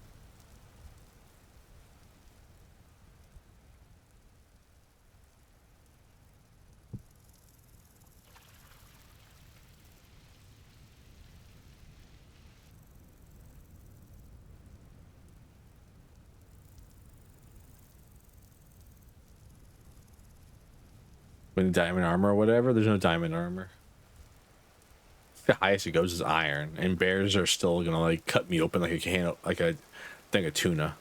When diamond armor or whatever, there's no diamond armor. The highest it goes is iron, and bears are still gonna like cut me open like a can, like a thing of tuna.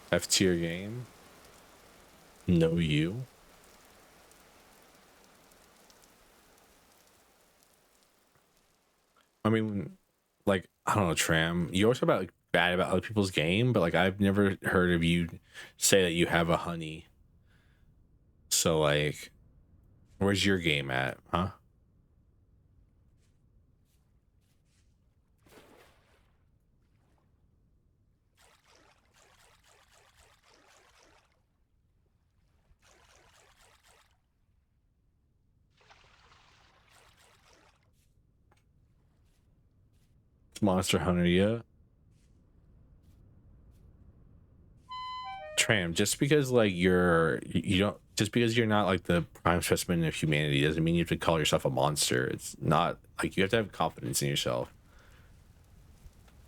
F tier game. No you. I mean, like, I don't know, Tram. You always talk about like bad about other people's game, but like I've never heard of you say that you have a honey. So like, where's your game at, huh? Monster Hunter, yeah. Tram, just because like you don't, just because you're not like the prime specimen of humanity doesn't mean you have to call yourself a monster. It's not like you have to have confidence in yourself.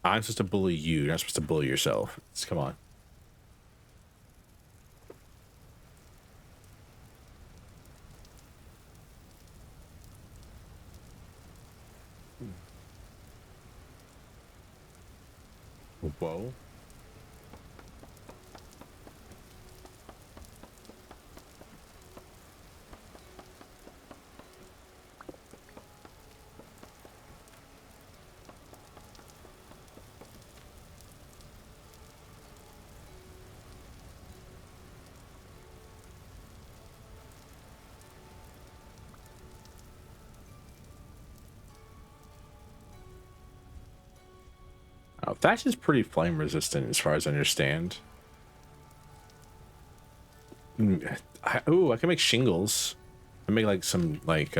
I'm supposed to bully you, you're not supposed to bully yourself. Come on. Whoa. Oh, thatch is pretty flame resistant as far as I understand. I can make shingles. I make like some like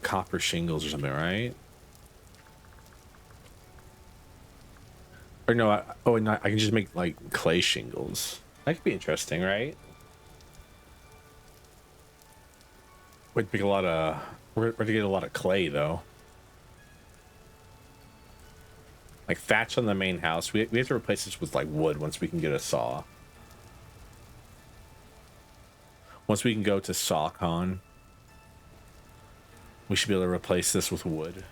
copper shingles or something, right? Or no, oh, no, I can just make like clay shingles. That could be interesting, right? We'd make a lot of, we're to get a lot of clay though. Like thatch on the main house. We have to replace this with like wood once we can get a saw. Once we can go to SawCon, we should be able to replace this with wood.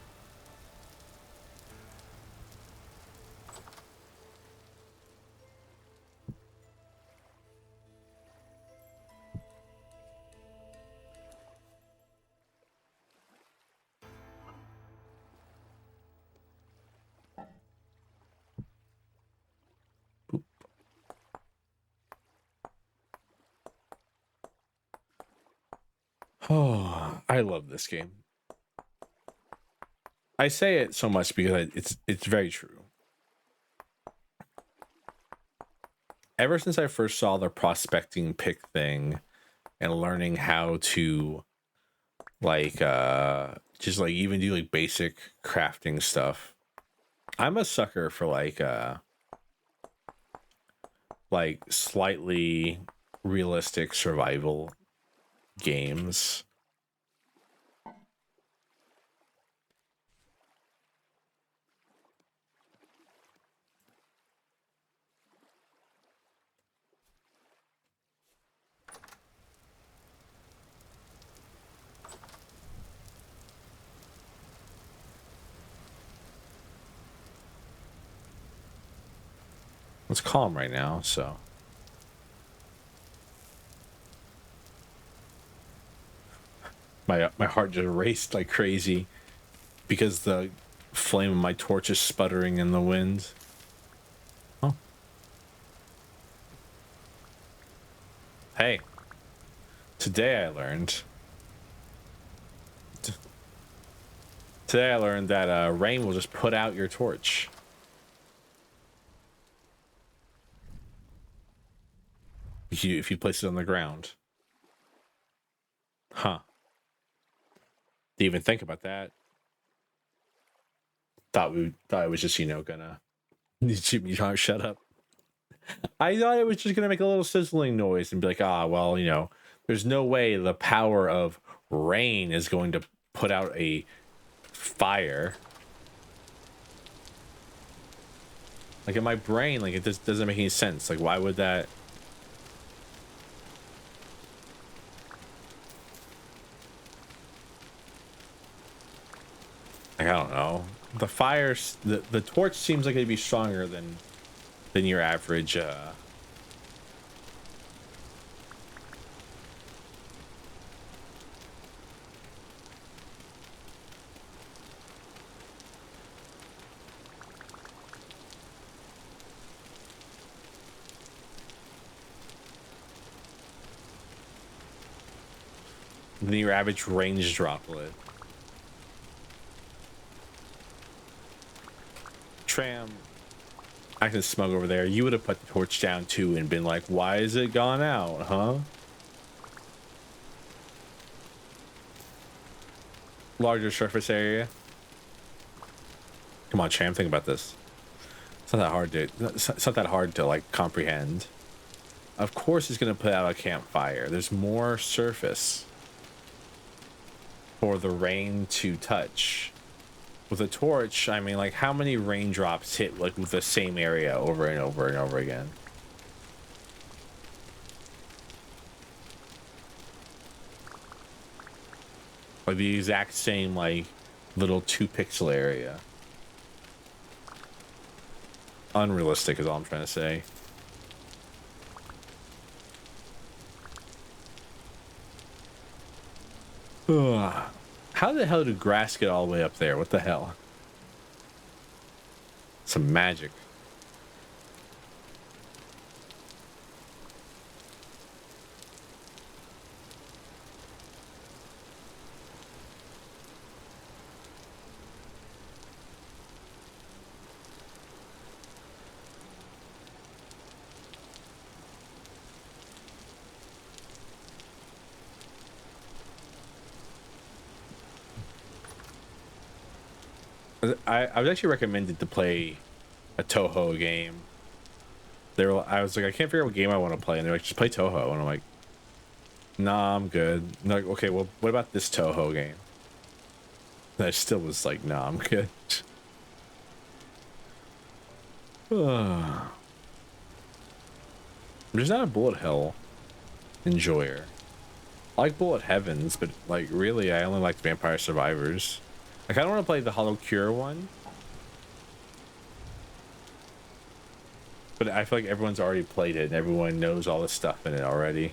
Oh, I love this game. I say it so much because it's very true. Ever since I first saw the prospecting pick thing and learning how to like just like even do like basic crafting stuff, I'm a sucker for like slightly realistic survival games. It's calm right now, so my heart just raced like crazy. because the flame of my torch is sputtering in the wind. Oh. Hey. Today I learned that rain will just put out your torch. If you place it on the ground. Huh. Didn't even think about that. Thought it was just, you know, gonna shut up. I thought it was just gonna make a little sizzling noise and be like, ah, well, you know, there's no way the power of rain is going to put out a fire. Like in my brain, like it just doesn't make any sense. Like, why would that? Like, I don't know. The fires, the torch seems like it'd be stronger than your average. Than your average range droplet. Tram, I can smug over there. You would have put the torch down too and been like, why is it gone out, huh? Larger surface area. Come on, Tram, think about this. It's not that hard to, it's not that hard to like comprehend. Of course it's going to put out a campfire. There's more surface for the rain to touch. With a torch, I mean, like, how many raindrops hit like with the same area over and over and over again? Like the exact same, like, little 2-pixel area. Unrealistic is all I'm trying to say. Ugh. How the hell did grass get all the way up there? What the hell? Some magic. I was actually recommended to play a Toho game. I was like, I can't figure out what game I want to play, and they're like, just play Toho, and I'm like, nah, I'm good. And they're like, okay, well, what about this Toho game? And I still was like, nah, I'm good. There's not a bullet hell enjoyer. I like bullet heavens, but like really, I only like Vampire Survivors. Like, I don't want to play the Hollow Cure one, but I feel like everyone's already played it and everyone knows all the stuff in it already.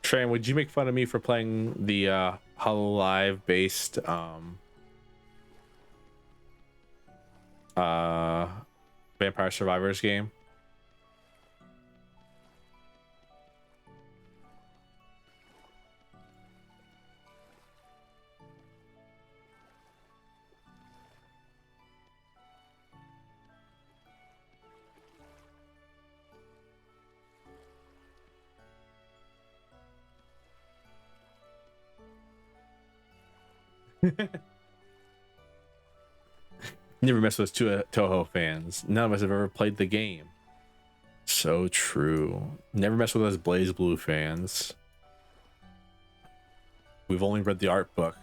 Tran, would you make fun of me for playing the Hololive based Vampire Survivors game? Never mess with two Toho fans. None of us have ever played the game. So true. Never mess with us Blaze Blue fans. We've only read the art book.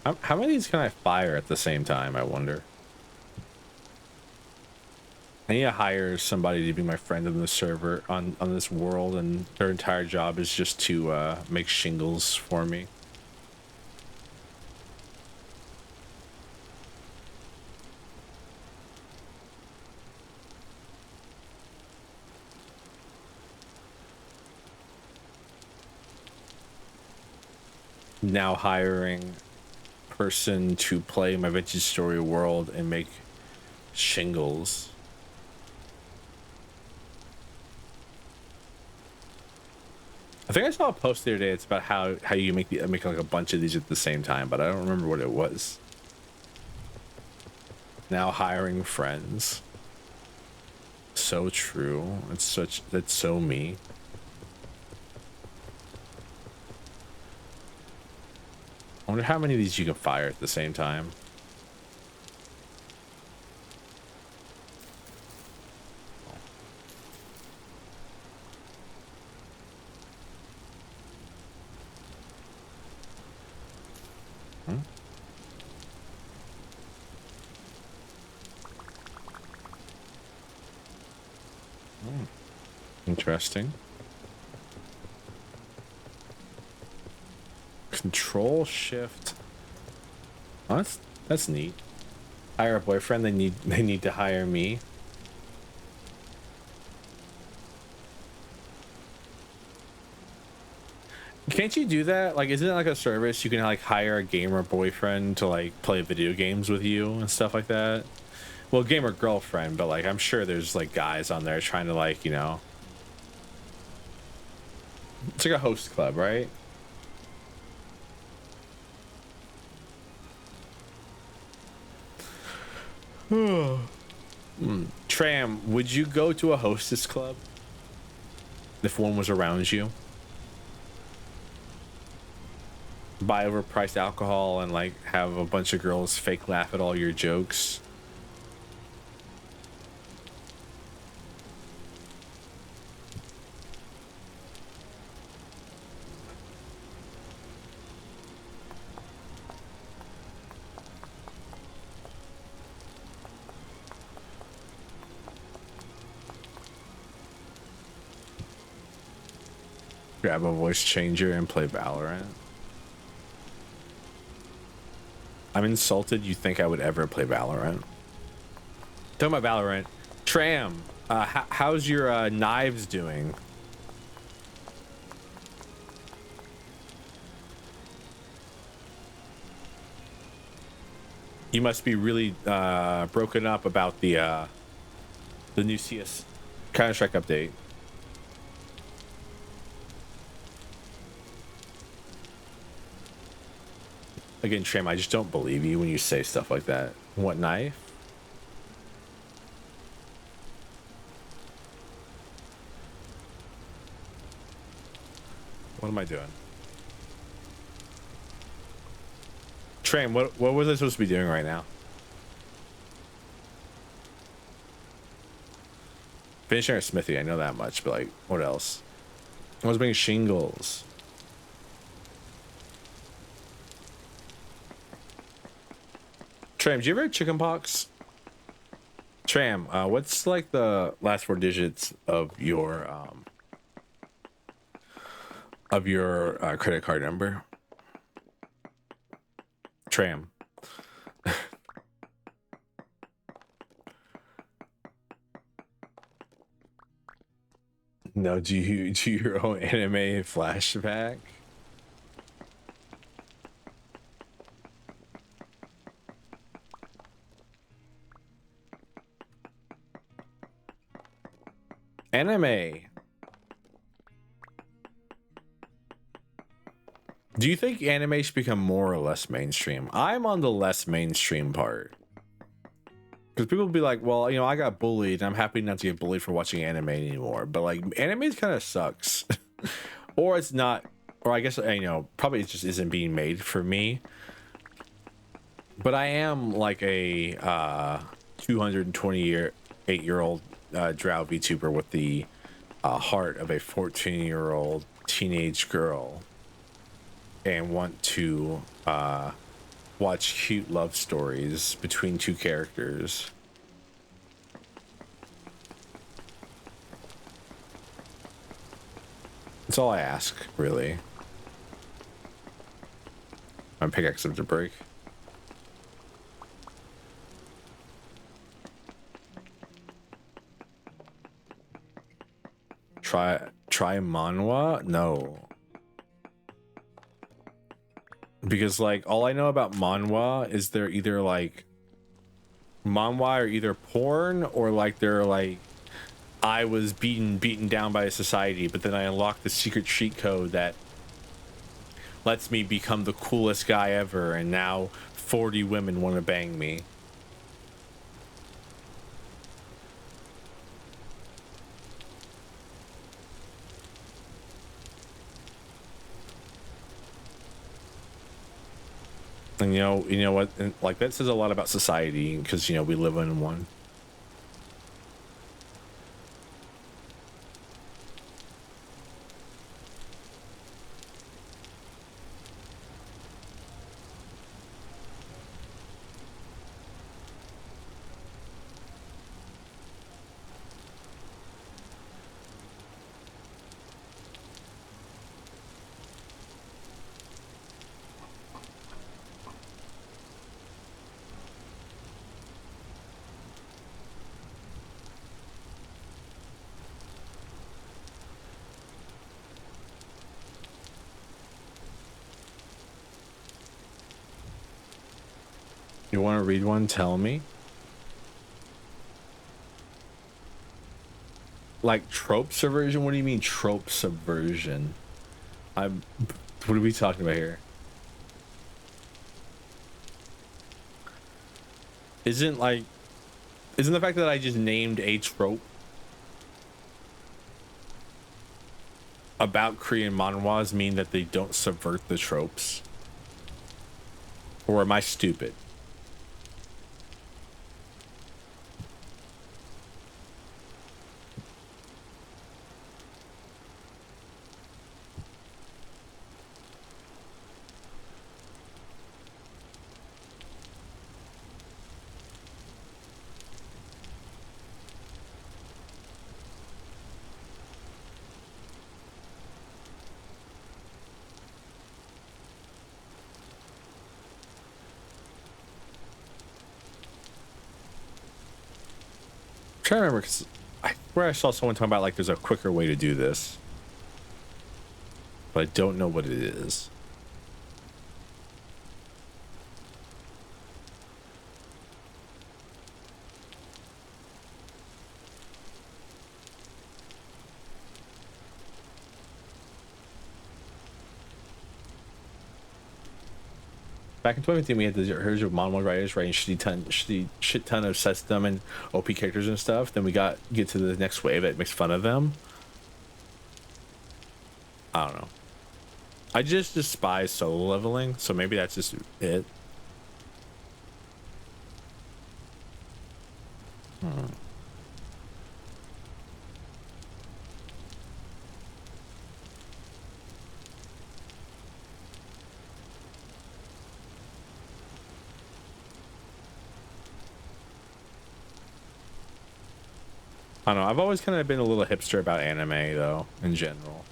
How many of these can I fire at the same time, I wonder? I need to hire somebody to be my friend in the server on this world, and their entire job is just to make shingles for me. Now hiring person to play my vintage story world and make shingles. I think I saw a post the other day. It's about how you make like a bunch of these at the same time, but I don't remember what it was. Now hiring friends. So true. That's so me. I wonder how many of these you can fire at the same time. Interesting. Control shift. Oh, that's neat. Hire a boyfriend. They need to hire me. Can't you do that? Like, isn't it like a service you can like hire a gamer boyfriend to like play video games with you and stuff like that? Well, gamer girlfriend, but like I'm sure there's like guys on there trying to like, you know. It's like a host club, right? Tram, would you go to a hostess club if one was around you? Buy overpriced alcohol and like have a bunch of girls fake laugh at all your jokes? Grab a voice changer and play Valorant. I'm insulted you think I would ever play Valorant. Talking about Valorant, Tram, how's your knives doing? You must be really broken up about the new CS Counter-Strike update. Again, Tram, I just don't believe you when you say stuff like that. What knife? What am I doing? Tram, what was I supposed to be doing right now? Finishing our smithy, I know that much, but like, what else? I was making shingles. Tram, do you ever have chicken pox? Tram, what's like the last 4 digits of your credit card number? Tram. No, do you do your own anime flashback? Anime. Do you think anime should become more or less mainstream? I'm on the less mainstream part. Because people will be like, well, you know, I got bullied and I'm happy not to get bullied for watching anime anymore. But like, anime kind of sucks. Or it's not, or I guess, you know, probably it just isn't being made for me. But I am like a 228-year-old drow VTuber with the heart of a 14-year-old teenage girl, and want to watch cute love stories between two characters. That's all I ask, really. My pickaxe up to break. Try manhwa? No. Because like all I know about manhwa is they're either like manhwa are either porn or like they're like I was beaten down by a society, but then I unlocked the secret cheat code that lets me become the coolest guy ever, and now 40 women want to bang me. And you know what? And, like that says a lot about society because you know we live in one. You want to read one? Tell me. Like trope subversion? What do you mean trope subversion? What are we talking about here? Isn't the fact that I just named a trope about Korean manhwas mean that they don't subvert the tropes? Or am I stupid? I'm trying to remember because I saw someone talking about like there's a quicker way to do this, but I don't know what it is. Back in 2015, we had the Here's your manhwa writers writing shit ton of system and OP characters and stuff. Then we get to the next wave that makes fun of them. I don't know. I just despise solo leveling, so maybe that's just it. I don't know. I've always kind of been a little hipster about anime, though, in general.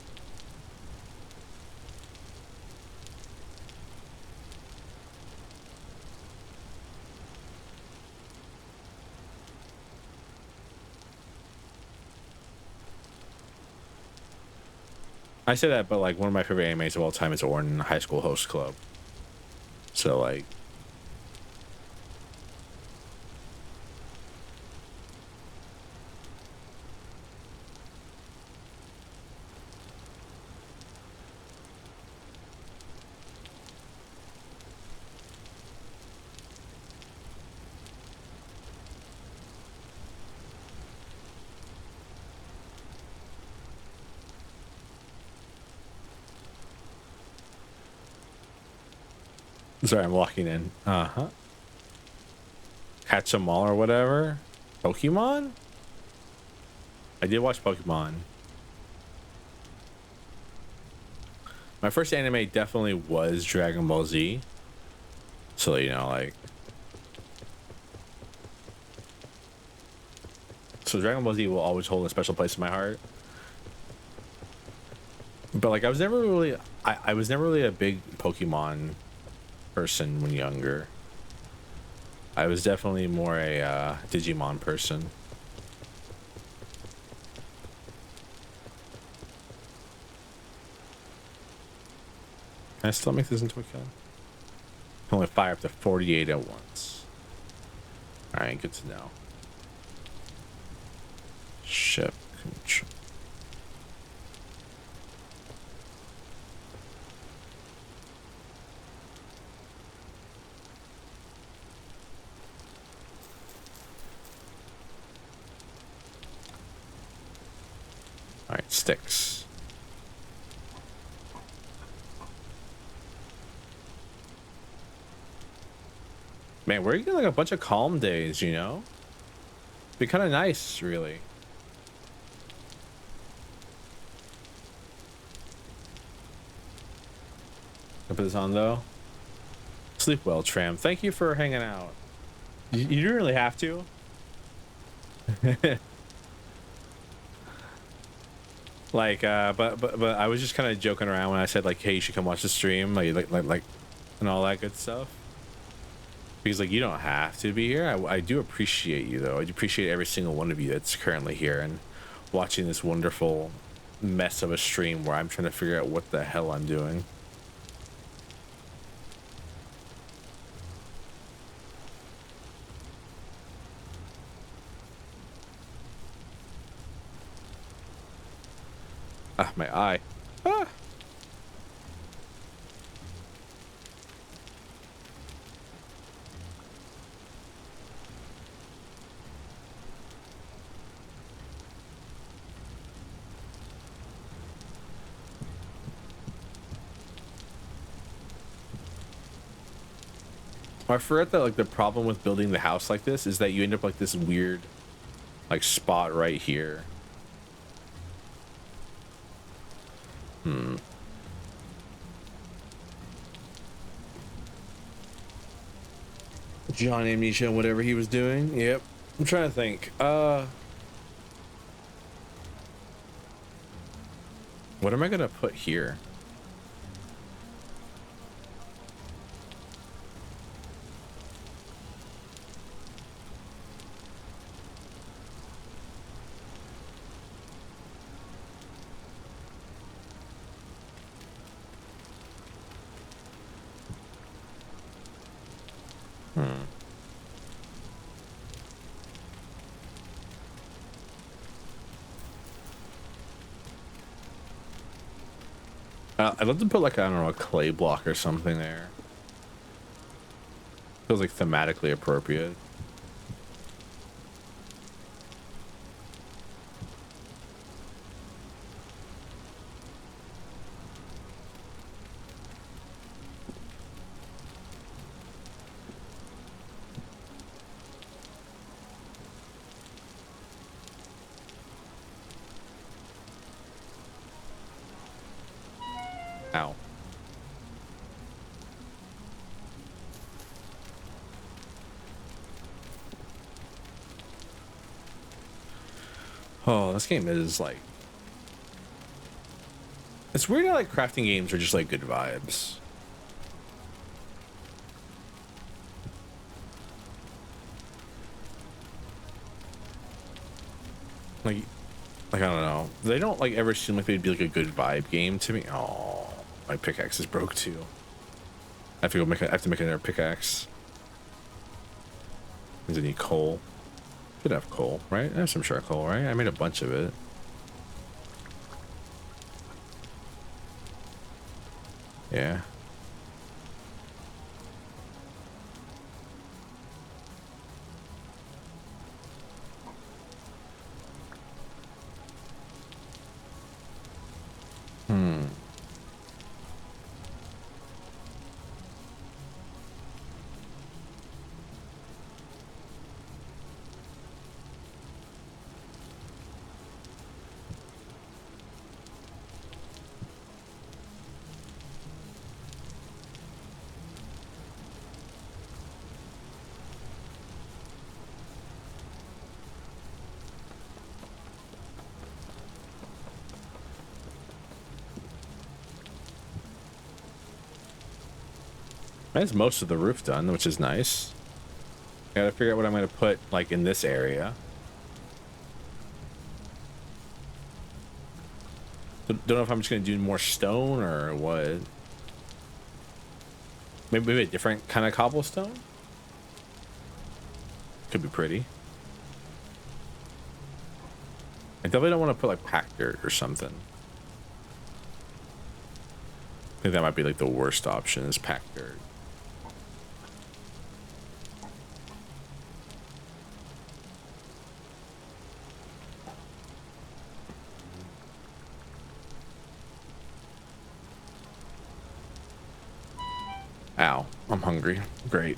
I say that, but like one of my favorite animes of all time is Orin High School Host Club. So like, sorry, I'm walking in. Uh-huh. Catch 'em all or whatever. Pokemon? I did watch Pokemon. My first anime definitely was Dragon Ball Z. So, you know, like, so Dragon Ball Z will always hold a special place in my heart. But like, I was never really, I was never really a big Pokemon person when younger. I was definitely more a Digimon person. Can I still make this into a kill? I can only fire up to 48 at once. Alright, good to know. Ship control. Alright, sticks. Man, we're getting like a bunch of calm days, you know? Be kind of nice, really. I'll put this on though. Sleep well, Tram. Thank you for hanging out. You didn't really have to. Like, but I was just kind of joking around when I said like, hey, you should come watch the stream, like, and all that good stuff. Because like, you don't have to be here. I do appreciate you though. I do appreciate every single one of you that's currently here and watching this wonderful mess of a stream where I'm trying to figure out what the hell I'm doing. Ah, my eye. Ah. I forgot that like the problem with building the house like this is that you end up like this weird like spot right here. John Amnesia, whatever he was doing. Yep. I'm trying to think. What am I gonna put here? I'd love to put like, I don't know, a clay block or something there. Feels like thematically appropriate. Ow. Oh, this game is like, it's weird how like crafting games are just like good vibes. Like I don't know. They don't like ever seem like they'd be like a good vibe game to me. Oh, my pickaxe is broke too. I have to go make I have to make another pickaxe. Does it need coal? Could have coal, right? I have some charcoal, right? I made a bunch of it. Yeah. That's most of the roof done, which is nice. Gotta figure out what I'm gonna put like in this area. Don't know if I'm just gonna do more stone or what. Maybe a different kind of cobblestone. Could be pretty. I definitely don't want to put like packed dirt or something. I think that might be like the worst option is packed dirt. Ow, I'm hungry. Great.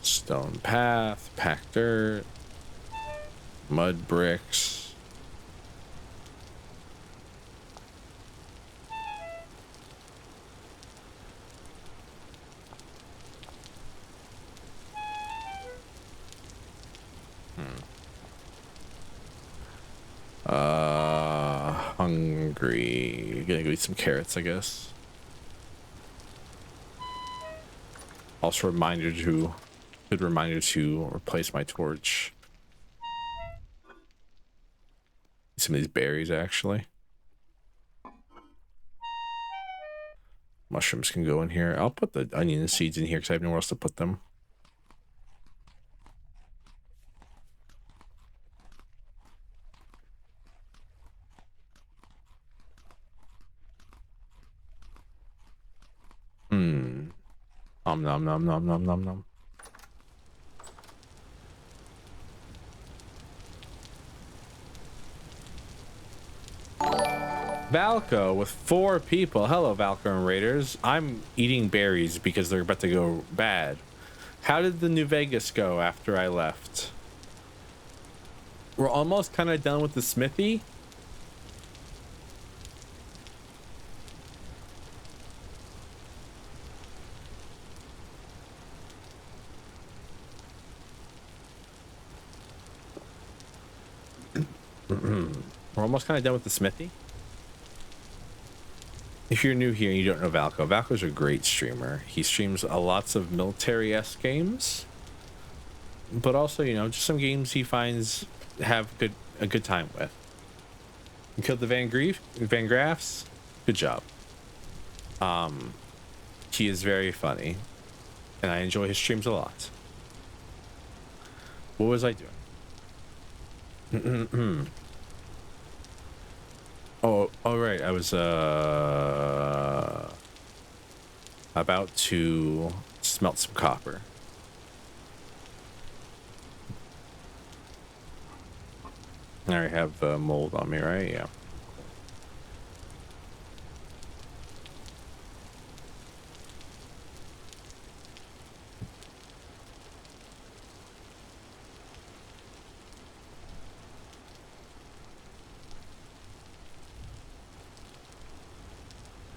Stone path, packed dirt, mud bricks. Hungry. Gonna go eat some carrots, I guess. Also good reminder to replace my torch. Some of these berries actually. Mushrooms can go in here. I'll put the onion seeds in here because I have nowhere else to put them. Nom nom nom nom nom nom nom. Valco with 4 people. Hello, Valco and Raiders. I'm eating berries because they're about to go bad. How did the New Vegas go after I left? We're almost kind of done with the smithy. We're almost kind of done with the smithy. If you're new here and you don't know Valco, Valco's a great streamer. He streams lots of military-esque games, but also, you know, just some games he finds have a good time with. You killed the Van Graffs. Good job. He is very funny, and I enjoy his streams a lot. What was I doing? Oh, all right. I was about to smelt some copper. I already have mold on me, right? Yeah.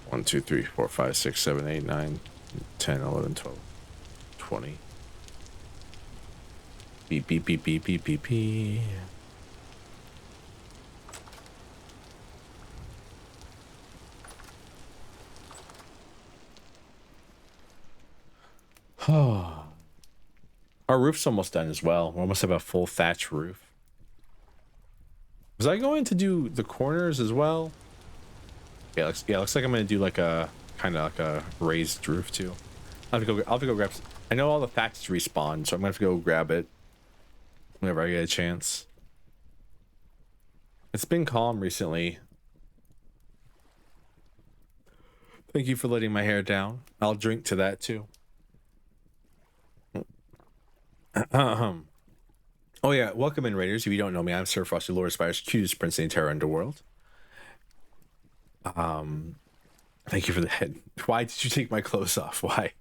One, 2, 3, 4, 5, 6, 7, 8, 9, 10, 11, 12, 20. Beep, beep, beep, beep, beep, beep, beep. Our roof's almost done as well. We almost have a full thatch roof. Was I going to do the corners as well? Yeah, looks like I'm gonna do like a kind of like a raised roof too. I'll have to go grab. I know all the thatch respawn, so I'm gonna have to go grab it whenever I get a chance. It's been calm recently. Thank you for letting my hair down. I'll drink to that too. Oh yeah, welcome in, Raiders. If you don't know me, I'm Servofrosty, Lord Spire's cutest prince in the entire underworld. Thank you for the head. Why did you take my clothes off? Why?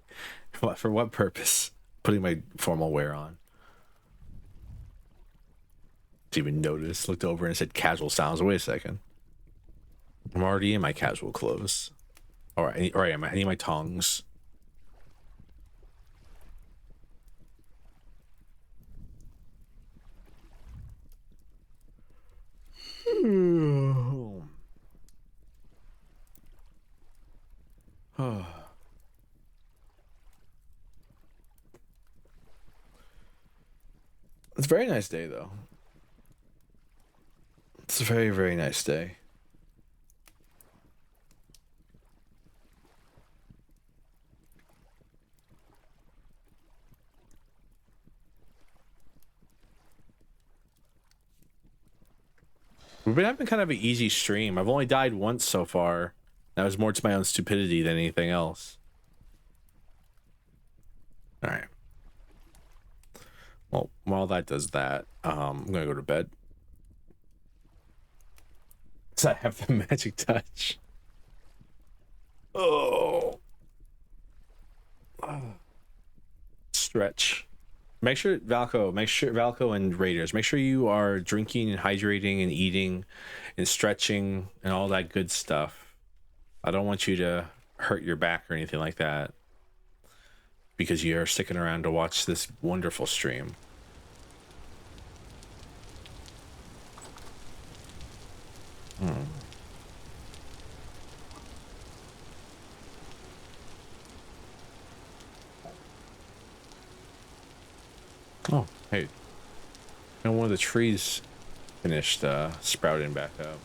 What, for what purpose? Putting my formal wear on. Didn't even notice. Looked over and said casual sounds. Wait a second. I'm already in my casual clothes. All right, I need my tongs. It's a very nice day, though. It's a very, very nice day. We've been having kind of an easy stream. I've only died once so far. That was more to my own stupidity than anything else. All right. Well, while that does that, I'm gonna go to bed. So I have the magic touch. Oh. Stretch. Make sure Valco and Raiders, make sure you are drinking and hydrating and eating and stretching and all that good stuff. I don't want you to hurt your back or anything like that because you're sticking around to watch this wonderful stream. Oh, hey. And one of the trees finished sprouting back up.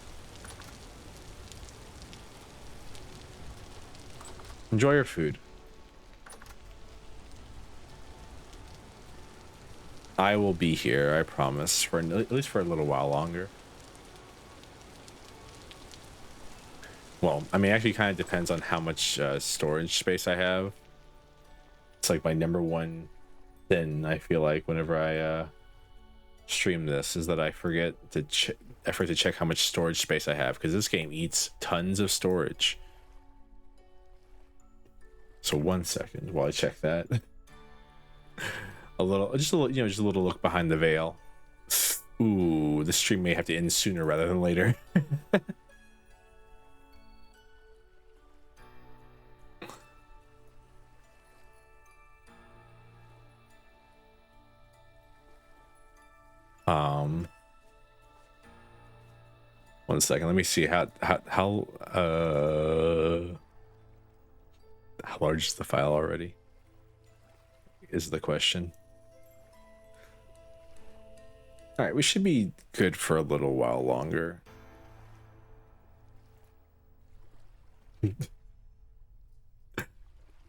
Enjoy your food. I will be here, I promise, for at least for a little while longer. Well, I mean, actually kind of depends on how much storage space I have. It's like my number one sin, I feel like, whenever I stream this, is that I forget to check how much storage space I have, because this game eats tons of storage. So 1 second while I check that. just a little look behind the veil. Ooh, the stream may have to end sooner rather than later. One second, let me see how large is the file already, is the question. All right, we should be good for a little while longer.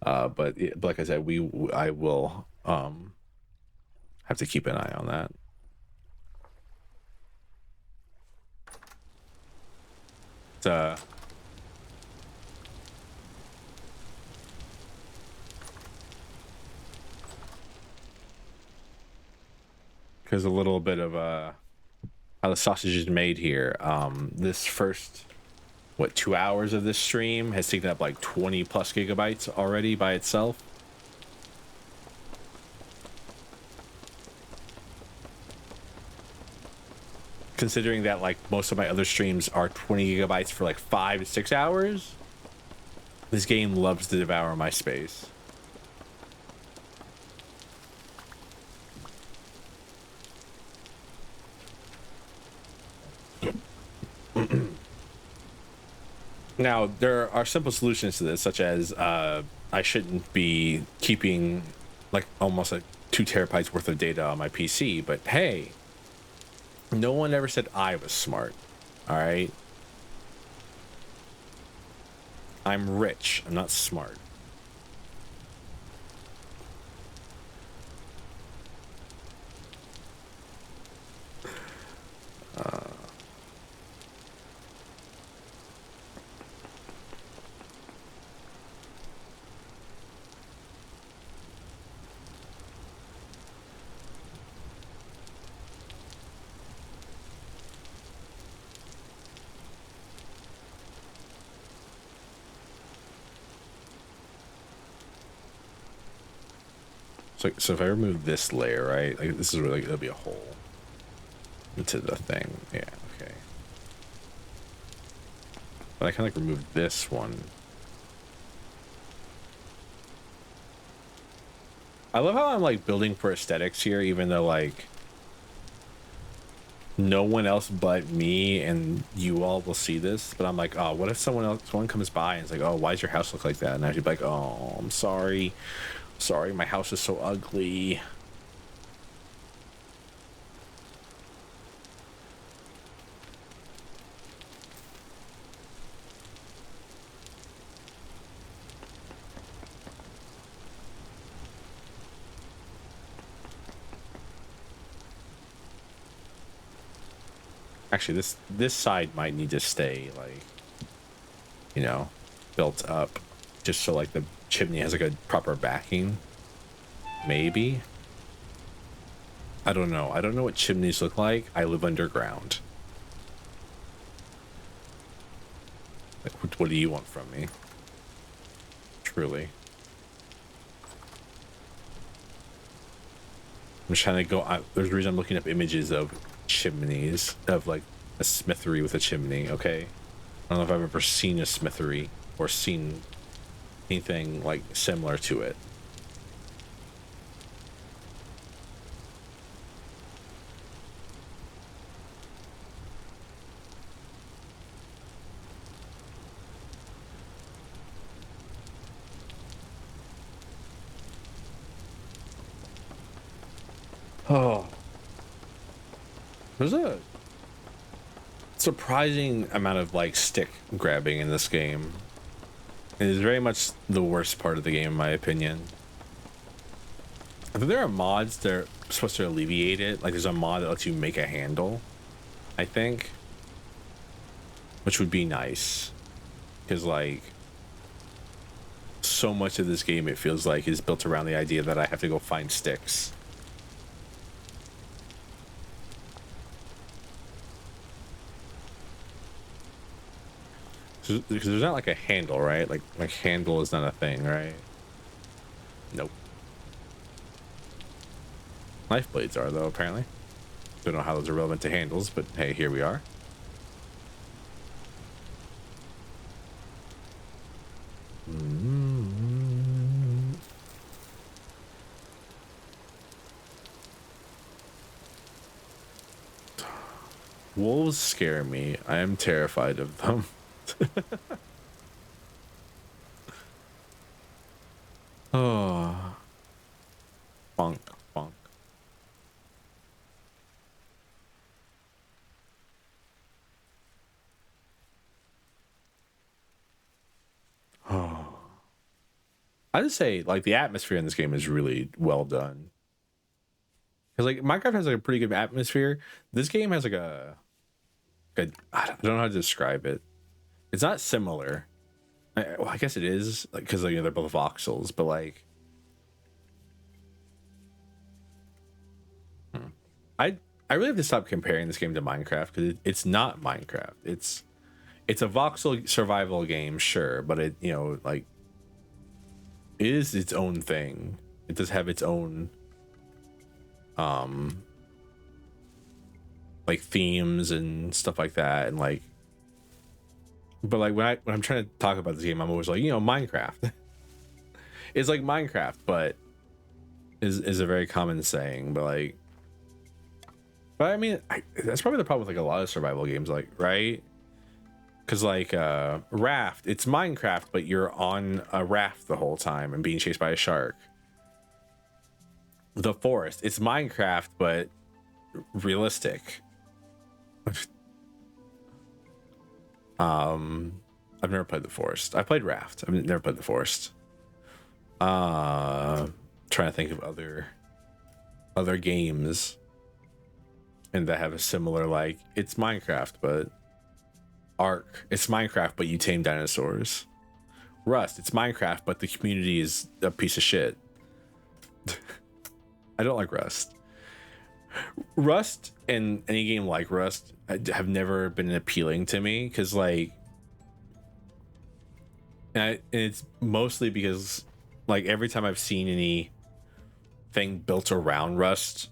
But like I said, I will have to keep an eye on that. Because a little bit of how the sausage is made here. This first 2 hours of this stream has taken up like 20 plus gigabytes already by itself. Considering that like most of my other streams are 20 gigabytes for like 5 to 6 hours, this game loves to devour my space. Now, there are simple solutions to this, such as I shouldn't be keeping like almost like 2 terabytes worth of data on my PC, but hey, no one ever said I was smart. All right, I'm rich, I'm not smart. So if I remove this layer, right, like this is really, there'll be a hole into the thing. Yeah, okay. But I can like remove this one. I love how I'm like building for aesthetics here, even though like no one else but me and you all will see this. But I'm like, oh, what if someone comes by and it's like, oh, why does your house look like that? And I'd be like, oh, I'm sorry, my house is so ugly. Actually, this side might need to stay like, you know, built up, just so like the chimney has like a proper backing. Maybe. I don't know. I don't know what chimneys look like. I live underground. Like, what do you want from me? Truly. I'm just trying to go. There's a reason I'm looking up images of chimneys, of like a smithery with a chimney. Okay, I don't know if I've ever seen a smithery or seen anything like similar to it. Oh, there's a surprising amount of like stick grabbing in this game. It is very much the worst part of the game, in my opinion. I think there are mods that are supposed to alleviate it. Like there's a mod that lets you make a handle, I think, which would be nice, because like so much of this game, it feels like, is built around the idea that I have to go find sticks. Because there's not like a handle, right? Like handle is not a thing, right? Nope. Knife blades are, though, apparently. Don't know how those are relevant to handles, but hey, here we are. Wolves scare me. I am terrified of them. Oh, funk, funk. Oh, I just say like the atmosphere in this game is really well done. Because like Minecraft has like a pretty good atmosphere. This game has like I don't know how to describe it. It's not similar. Well, I guess it is, like, because like, they're both voxels, but like, I I really have to stop comparing this game to Minecraft, because it's not Minecraft. It's a voxel survival game, sure, but it, you know, like, it is its own thing. It does have its own like themes and stuff like that, and like, but like when I'm trying to talk about this game, I'm always like, you know, Minecraft. It's like Minecraft, but is a very common saying, but like, but I mean, that's probably the problem with like a lot of survival games, like, right? Because like Raft, it's Minecraft, but you're on a raft the whole time and being chased by a shark. The Forest, it's Minecraft, but realistic. I've never played The Forest. I played Raft. I've never played The Forest. Trying to think of other games and that have a similar, like, it's Minecraft, but Ark, it's Minecraft, but you tame dinosaurs. Rust, it's Minecraft, but the community is a piece of shit. I don't like Rust. Rust and any game like Rust have never been appealing to me, because like, and it's mostly because like every time I've seen anything built around Rust,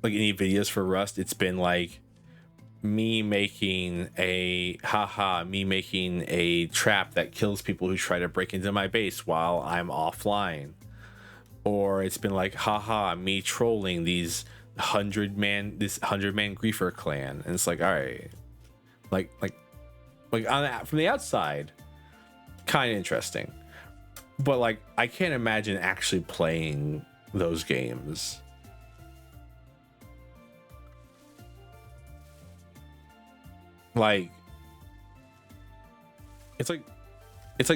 like any videos for Rust, it's been like me making a trap that kills people who try to break into my base while I'm offline. or it's been like, haha, me trolling this 100-man griefer clan, and it's like, all right, like from the outside, kind of interesting, but like I can't imagine actually playing those games. Like it's like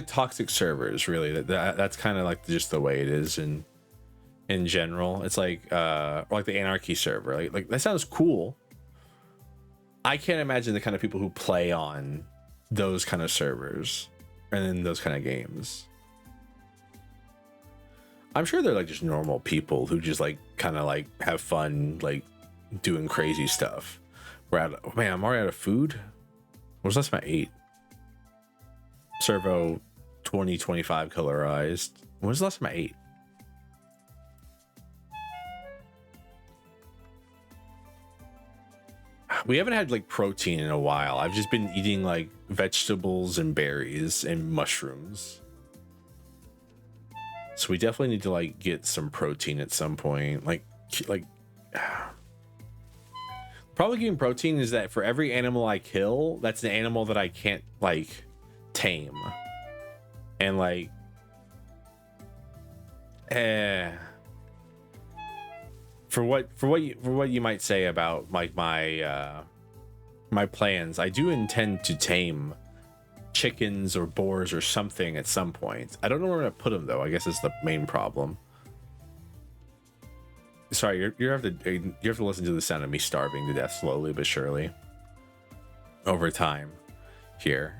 toxic servers, really. That's kind of like just the way it is in general. It's like the anarchy server. Like that sounds cool. I can't imagine the kind of people who play on those kind of servers and in those kind of games. I'm sure they're like just normal people who just like kind of like have fun, like doing crazy stuff. Man, I'm already out of food. What was the last time I ate? Servo 2025 colorized. When was the last time I ate? We haven't had like protein in a while. I've just been eating like vegetables and berries and mushrooms. So we definitely need to like get some protein at some point. Like probably getting protein is that for every animal I kill, that's an animal that I can't like tame. And like for what you might say about like my plans, I do intend to tame chickens or boars or something at some point. I don't know where I'm gonna put them though. I guess it's the main problem. Sorry, you have to listen to the sound of me starving to death slowly but surely over time here.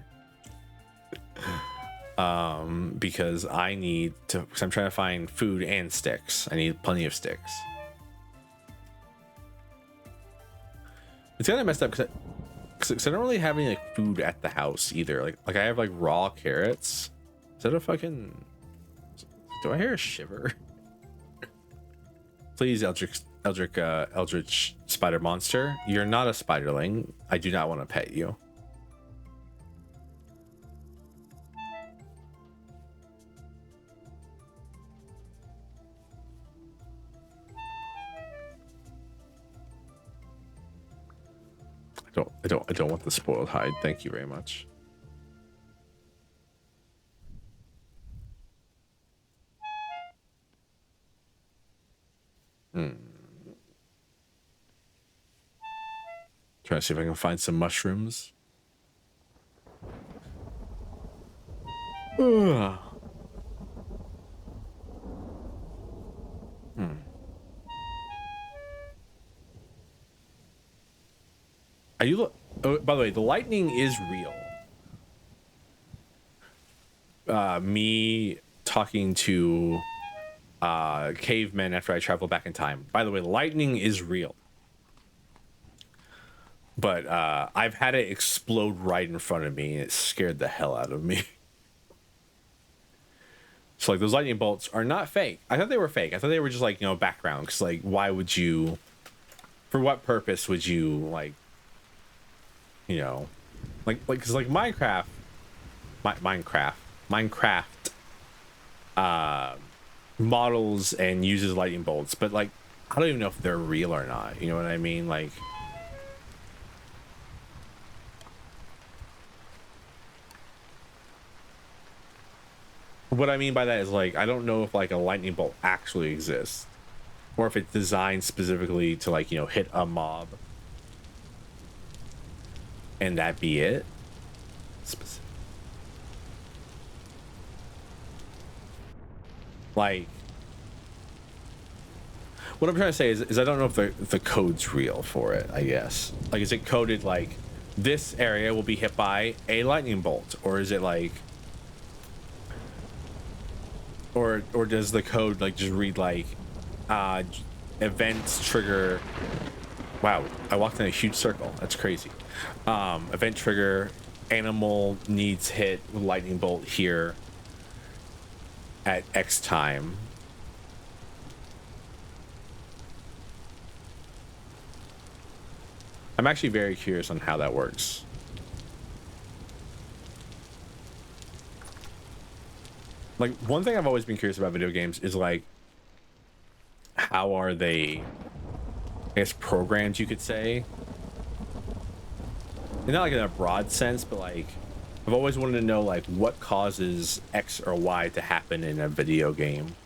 Because I need to, because I'm trying to find food and sticks. I need plenty of sticks. It's kind of messed up because I don't really have any like food at the house either. Like I have like raw carrots. Is that a fucking? Do I hear a shiver? Please, Eldritch spider monster. You're not a spiderling. I do not want to pet you. I don't want the spoiled hide. Thank you very much. Trying to see if I can find some mushrooms. Are you? Oh, by the way, the lightning is real. Me talking to cavemen after I travel back in time. By the way, lightning is real. But I've had it explode right in front of me, and it scared the hell out of me. So like those lightning bolts are not fake. I thought they were fake. I thought they were just like, you know, background. Because like, why would you? For what purpose would you like? You know, because like Minecraft models and uses lightning bolts, but like I don't even know if they're real or not. You know what I mean? Like. What I mean by that is like I don't know if like a lightning bolt actually exists, or if it's designed specifically to like, you know, hit a mob and that be it. Like what I'm trying to say is I don't know if the code's real for it. I guess like, is it coded like this area will be hit by a lightning bolt, or is it like, or does the code like just read like events trigger? Wow, I walked in a huge circle. That's crazy. Event trigger, animal needs hit with lightning bolt here at X time. I'm actually very curious on how that works. Like one thing I've always been curious about video games is like how are they, I guess, programmed, you could say. And not like in a broad sense, but like I've always wanted to know like what causes X or Y to happen in a video game.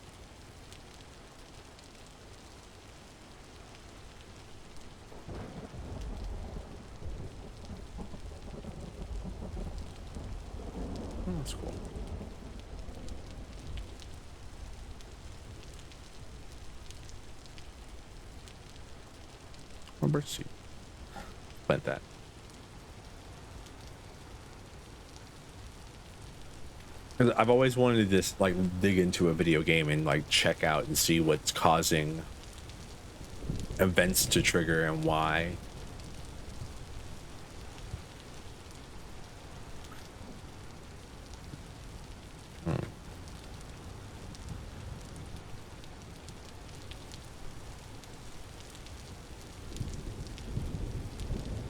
Oh, that's cool. Number two. Plant that. I've always wanted to just like dig into a video game and like check out and see what's causing events to trigger and why.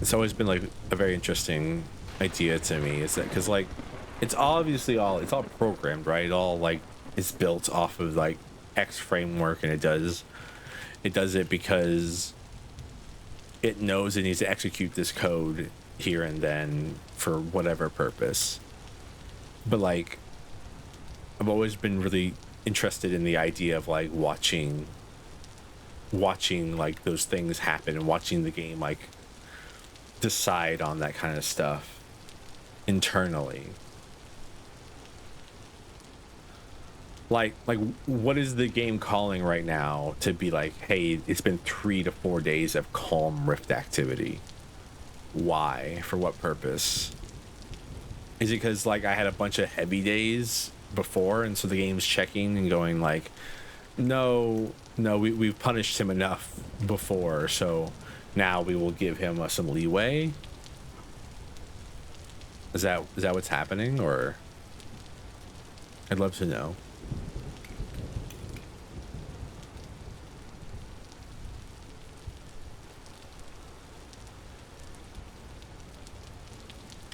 It's always been like a very interesting idea to me, is that because like it's obviously it's all programmed, right? It all like is built off of like X framework, and it does it because it knows it needs to execute this code here and then for whatever purpose. But like I've always been really interested in the idea of like watching like those things happen and watching the game like decide on that kind of stuff internally. Like what is the game calling right now to be like, hey, it's been 3 to 4 days of calm rift activity? Why? For what purpose? Is it because like I had a bunch of heavy days before, and so the game's checking and going like, no, we've punished him enough before, so now we will give him some leeway? Is that what's happening? Or I'd love to know.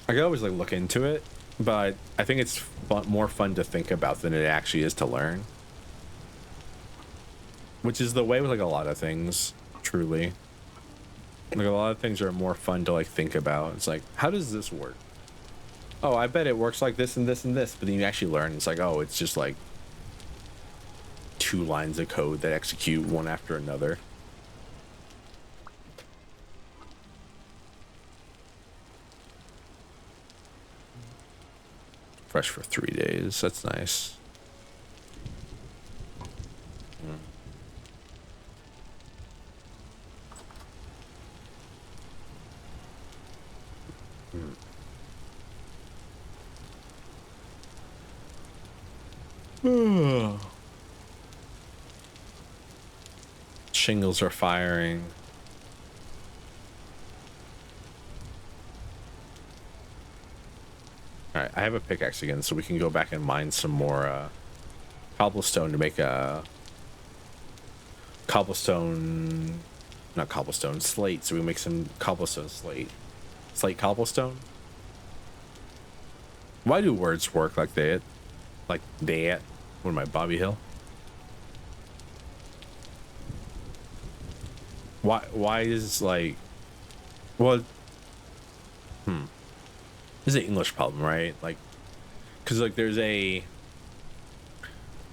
I could always like look into it, but I think it's more fun to think about than it actually is to learn, which is the way with like a lot of things, truly. Like a lot of things are more fun to like think about. It's like, how does this work? Oh, I bet it works like this and this and this, but then you actually learn, it's like, oh, it's just like 2 lines of code that execute one after another. Fresh for 3 days. That's nice. Shingles are firing. Alright, I have a pickaxe again, so we can go back and mine some more cobblestone to make a slate, so we make some cobblestone slate cobblestone. Why do words work like that? Like that? What am I, Bobby Hill? Why is like, well, this is an English problem, right? Like, because like there's a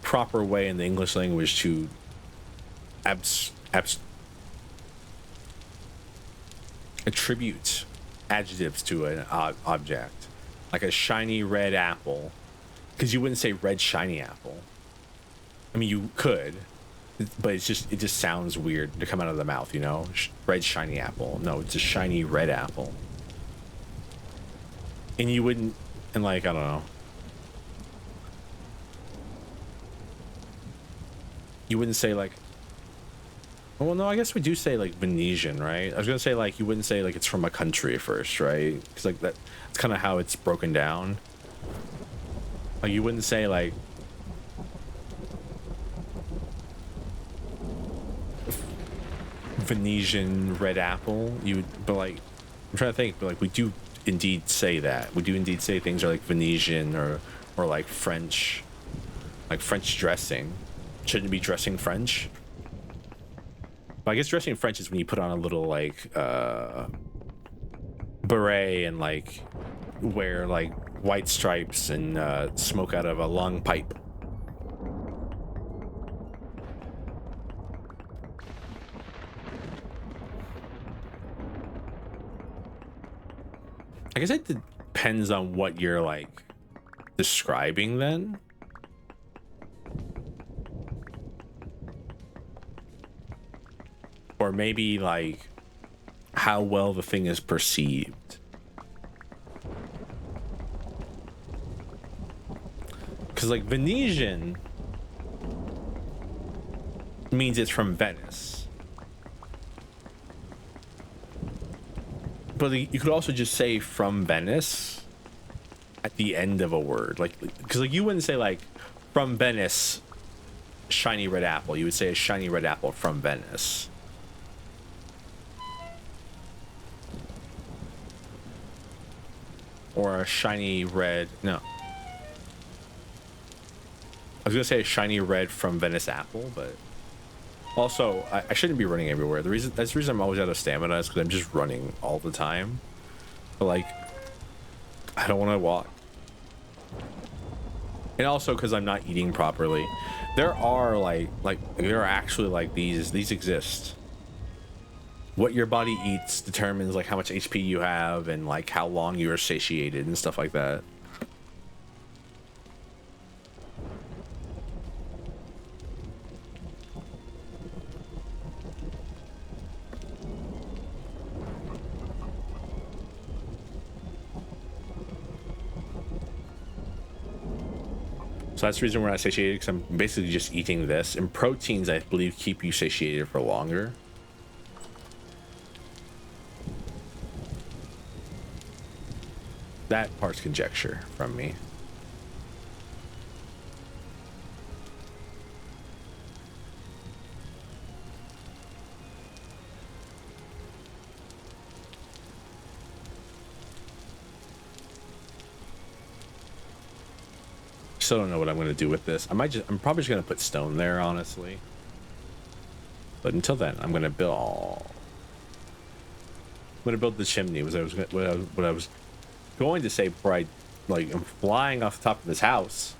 proper way in the English language to attribute adjectives to an object, like a shiny red apple, because you wouldn't say red shiny apple. I mean, you could, but it just sounds weird to come out of the mouth, you know? Red shiny apple. No, it's a shiny red apple. And you wouldn't, and like, I don't know. You wouldn't say like, well, no, I guess we do say like Venetian, right? I was gonna say like, you wouldn't say like it's from a country first, right? Because like that's kind of how it's broken down. Like you wouldn't say like Venetian red apple. You would, but like, I'm trying to think, but like we do indeed say that. We do indeed say things are like Venetian or like French dressing. Shouldn't it be dressing French? But I guess dressing in French is when you put on a little like beret and like wear like white stripes and smoke out of a long pipe. I guess it depends on what you're like describing then. Or maybe like how well the thing is perceived. Because like Venetian means it's from Venice. But you could also just say from Venice at the end of a word. Like, because like you wouldn't say like from Venice, shiny red apple. You would say a shiny red apple from Venice. Or a shiny red, no. I was gonna say a shiny red from Venice apple, but also I shouldn't be running everywhere. That's the reason I'm always out of stamina is because I'm just running all the time. But like, I don't want to walk, and also because I'm not eating properly. There are there are actually like these exist. What your body eats determines like how much HP you have and like how long you are satiated and stuff like that. So that's the reason we're not satiated, because I'm basically just eating this. And proteins, I believe, keep you satiated for longer. That part's conjecture from me. Still don't know what I'm going to do with this. I'm probably just going to put stone there, honestly. But until then, I'm going to build the chimney. What I was going to say before I'm flying off the top of this house.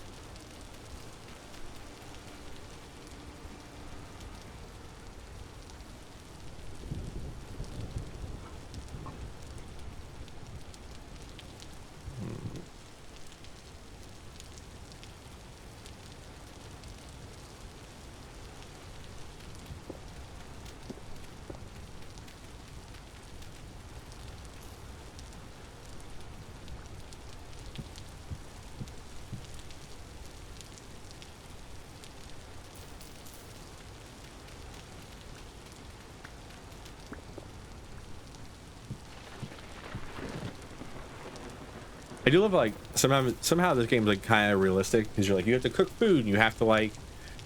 I do love like somehow this game's like kind of realistic, because you're like, you have to cook food and you have to like,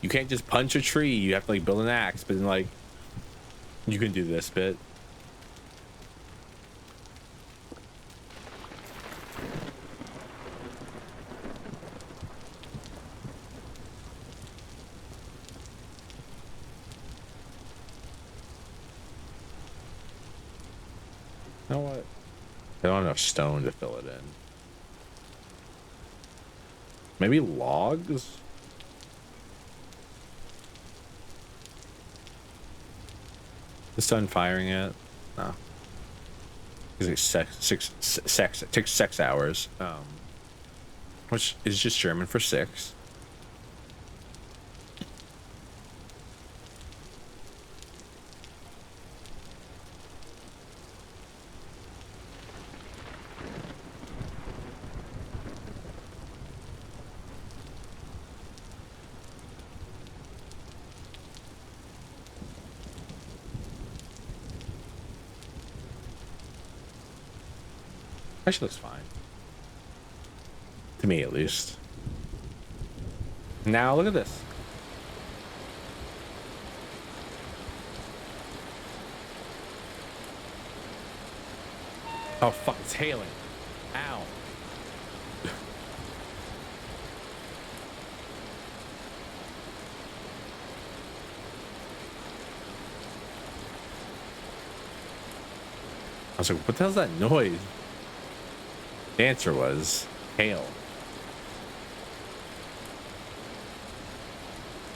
you can't just punch a tree, you have to like build an axe, but then like you can do this bit. You know what? I don't have enough stone to fill it in. Maybe logs? It's done firing it? No. It takes 6 hours. Which is just German for 6. Actually looks fine. To me, at least. Now, look at this. Oh, fuck, it's hailing. Ow. was like, what the hell's that noise? The answer was hail.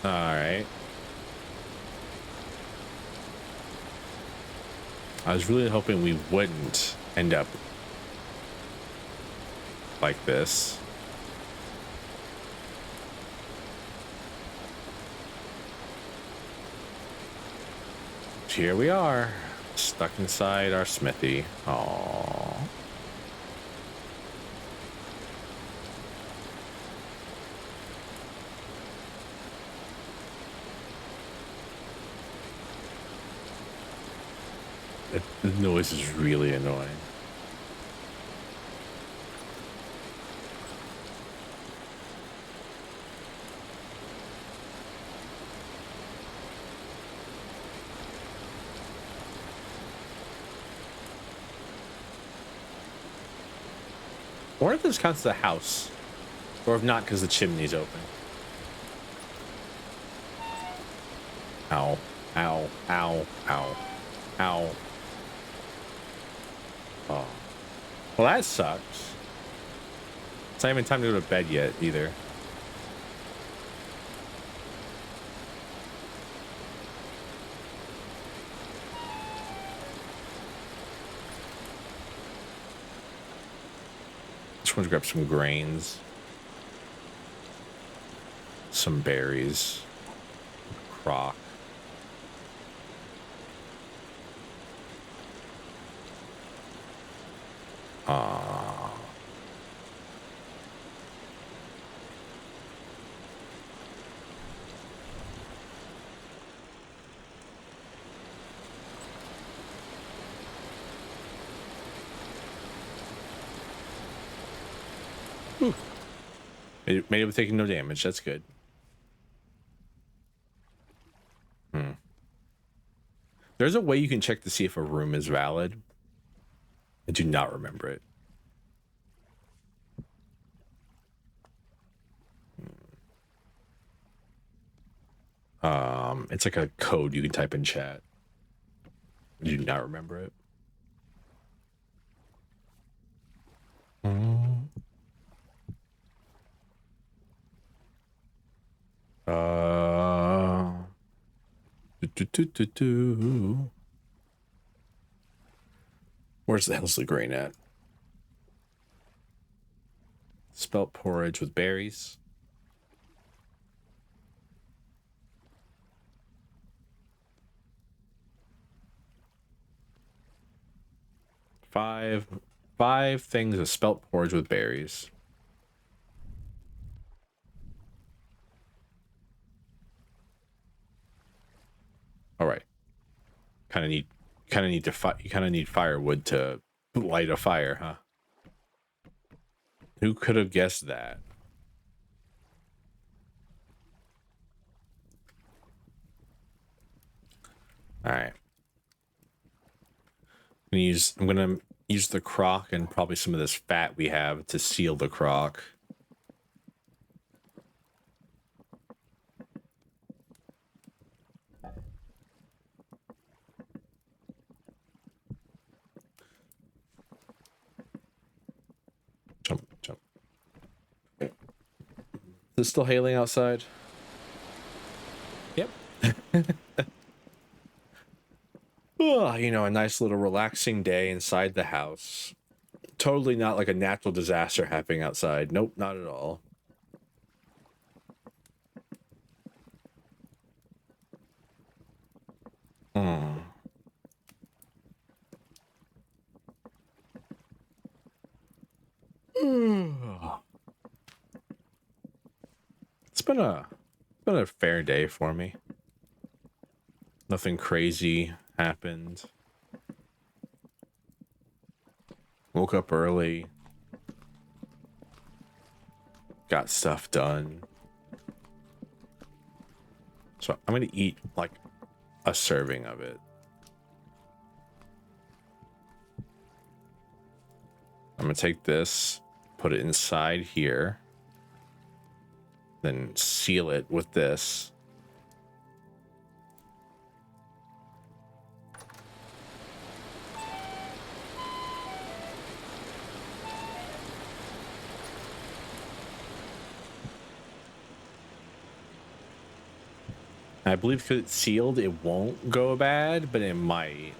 All right. I was really hoping we wouldn't end up like this. Here we are, stuck inside our smithy. Aww. The noise is really annoying. I wonder if this counts as a house, or if not, because the chimney's open. Ow, ow, ow, ow, ow. Oh. Well, that sucks. It's not even time to go to bed yet, either. Just want to grab some grains. Some berries. Crock. Made it with taking no damage. That's good. There's a way you can check to see if a room is valid. I do not remember it. It's like a code you can type in chat. I do not remember it. Where's the hell's the grain at? Spelt porridge with berries. Five things of spelt porridge with berries. All right. Kind of need you kind of need firewood to light a fire, huh? Who could have guessed that? All right. I'm gonna use the crock and probably some of this fat we have to seal the crock. Jump. Is it still hailing outside? Yep. Oh, you know, a nice little relaxing day inside the house. Totally not like a natural disaster happening outside. Nope, not at all. It's been a fair day for me. Nothing crazy happened. Woke up early. Got stuff done. So I'm gonna eat like a serving of it. I'm gonna take this, put it inside here, then seal it with this. I believe because it's sealed, it won't go bad, but it might.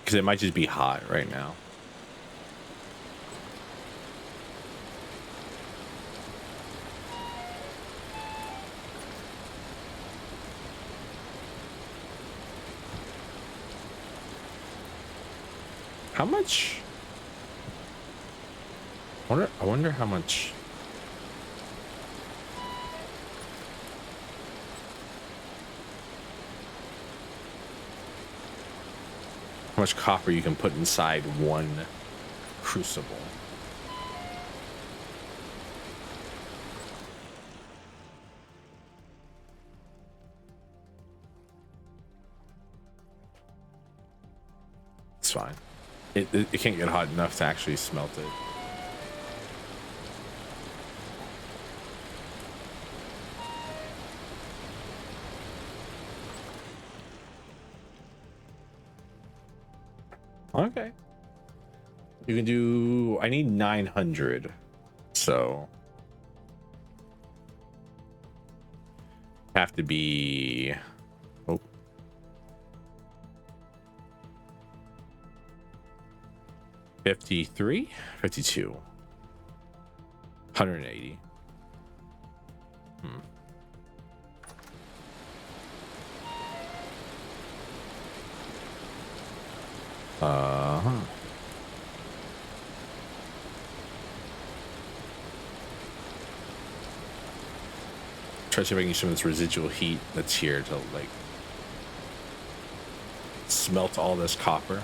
Because it might just be hot right now. How much? I wonder how much. How much copper you can put inside one crucible. It's fine. It can't get hot enough to actually smelt it. Okay. You can do, I need 900. So have to be, oh, 53, 52, 180. Uh-huh. Try to see if I can use some of this residual heat that's here to like smelt all this copper.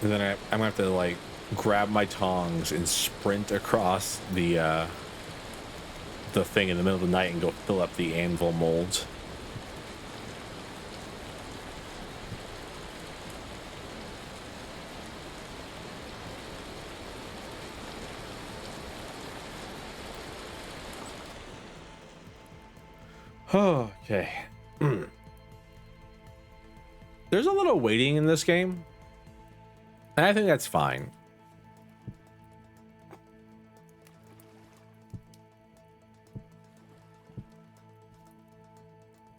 And then I'm gonna have to like grab my tongs and sprint across the thing in the middle of the night and go fill up the anvil mold. Okay. There's a little waiting in this game, and I think that's fine.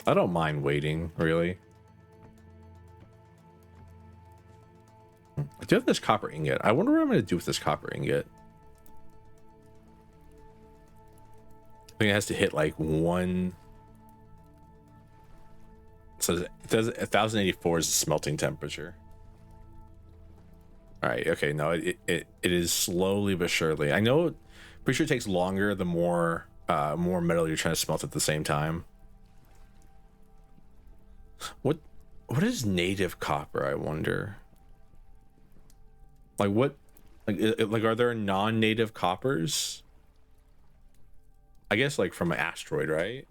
I don't mind waiting, really. I do have this copper ingot. I wonder what I'm going to do with this copper ingot. I think it has to hit like one. So it does 1084 is the smelting temperature. All right. Okay. No, it is slowly but surely. I know. Pretty sure it takes longer the more metal you're trying to smelt at the same time. What is native copper? I wonder. Like what? Like are there non-native coppers? I guess like from an asteroid, right?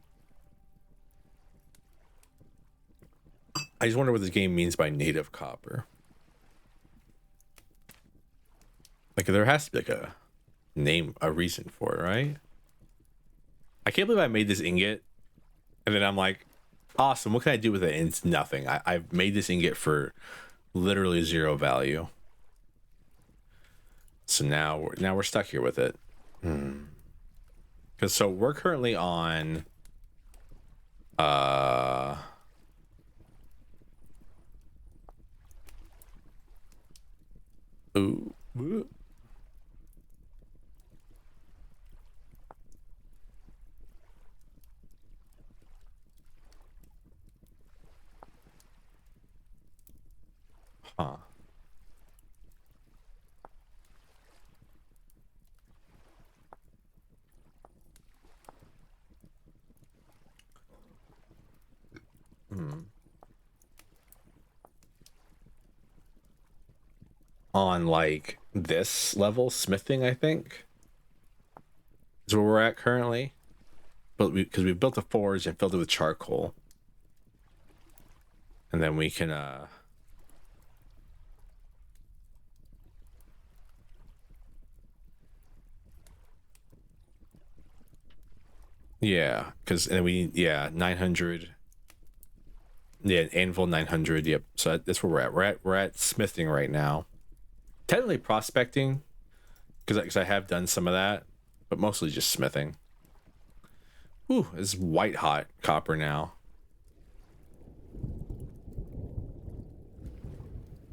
I just wonder what this game means by native copper. Like there has to be like a name, a reason for it, right? I can't believe I made this ingot and then I'm like, awesome, what can I do with it? And it's nothing. I've made this ingot for literally zero value. So now we're stuck here with it. Because so we're currently on ooh. Huh. On like this level, smithing, I think is where we're at currently. But because we built a forge and filled it with charcoal. And then we can yeah, because and we 900 Yeah, Anvil 900. Yep. So that's where we're at. We're at smithing right now. Technically prospecting, because I have done some of that, but mostly just smithing. Ooh, it's white hot copper now.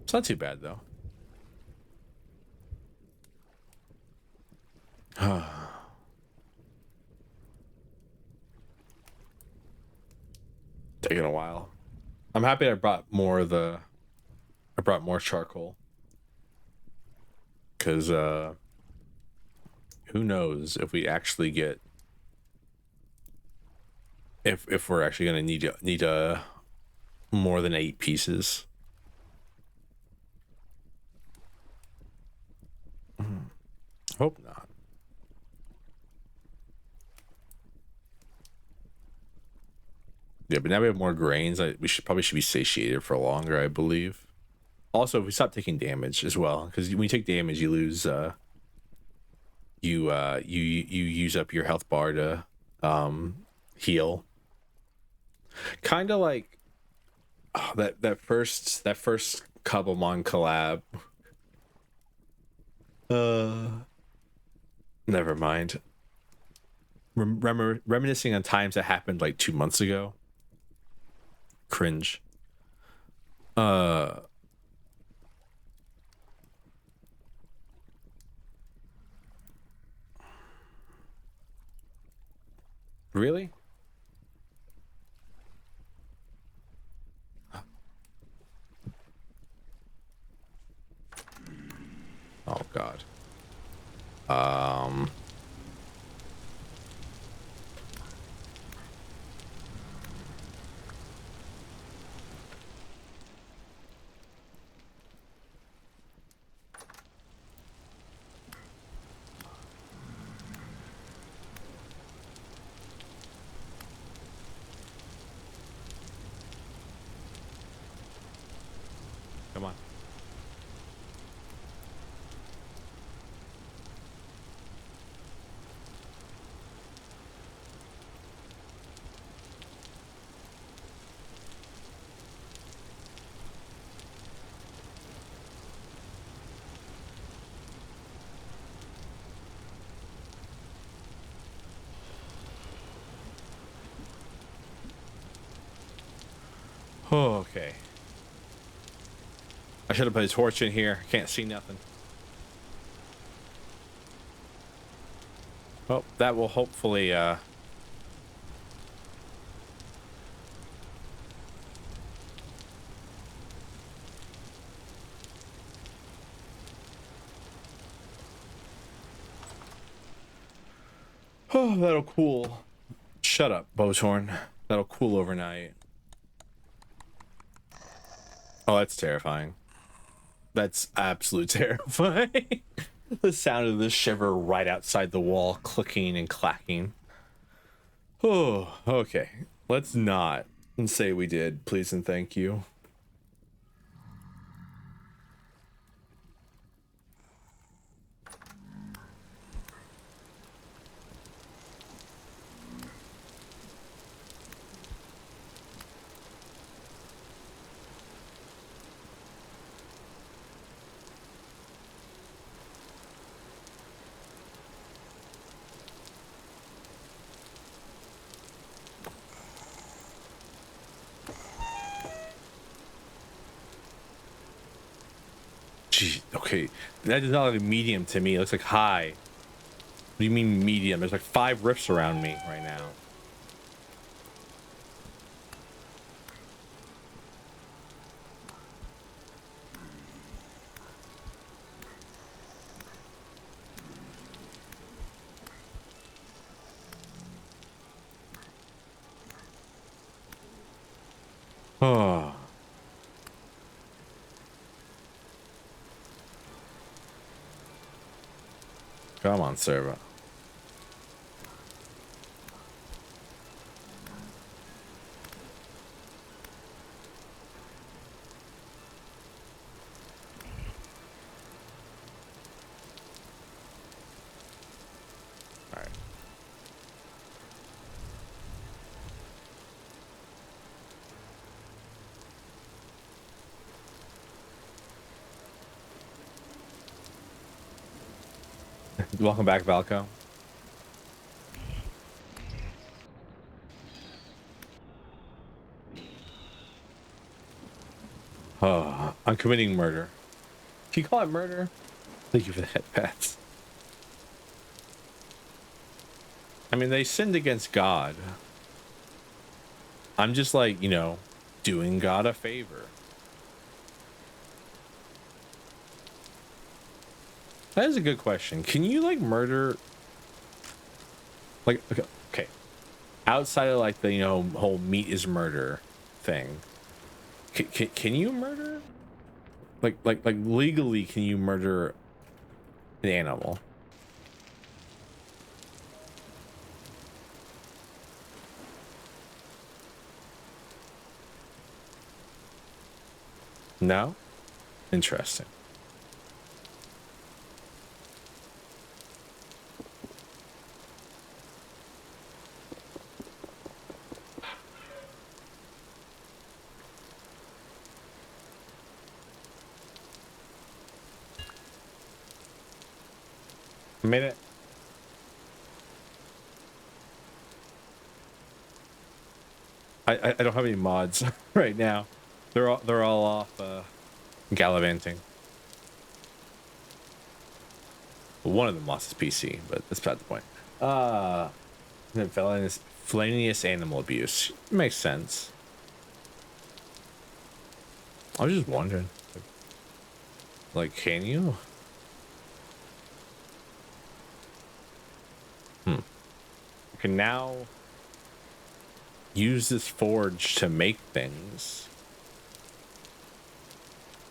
It's not too bad though. Taking a while. I'm happy I brought more of the. I brought more charcoal. Cause who knows if we actually get if we're actually gonna need more than 8 pieces. Hope not. Yeah, but now we have more grains. We should be satiated for longer, I believe. Also, if we stop taking damage as well, because when you take damage, you lose. You use up your health bar to heal. Kind of like that first Cobblemon collab. Never mind. Reminiscing on times that happened like 2 months ago. Cringe. Really? Oh God. Come on. Oh, okay. I should have put a torch in here. Can't see nothing. Well, that will hopefully oh, that'll cool. Shut up, Bowtorn. That'll cool overnight. Oh, that's terrifying. That's absolute terrifying. The sound of the shiver right outside the wall, clicking and clacking. Oh, okay. Let's not say we did, please and thank you. Gee, okay. That is not like a medium to me. It looks like high. What do you mean medium? There's like 5 rifts around me right now. Oh. Come on, Servo. Alright. Welcome back, Valko. Oh, I'm committing murder. Can you call it murder? Thank you for the headpats. I mean, they sinned against God. I'm just like, you know, doing God a favor. That is a good question. Can you like murder? Like, okay. Outside of like the, you know, whole meat is murder thing, can you murder? Like legally, can you murder an animal? No? Interesting. I made it. I don't have any mods right now. They're all off gallivanting. One of them lost his PC, but that's not the point. Felonious animal abuse makes sense. I was just wondering, like, can you? You can now use this forge to make things.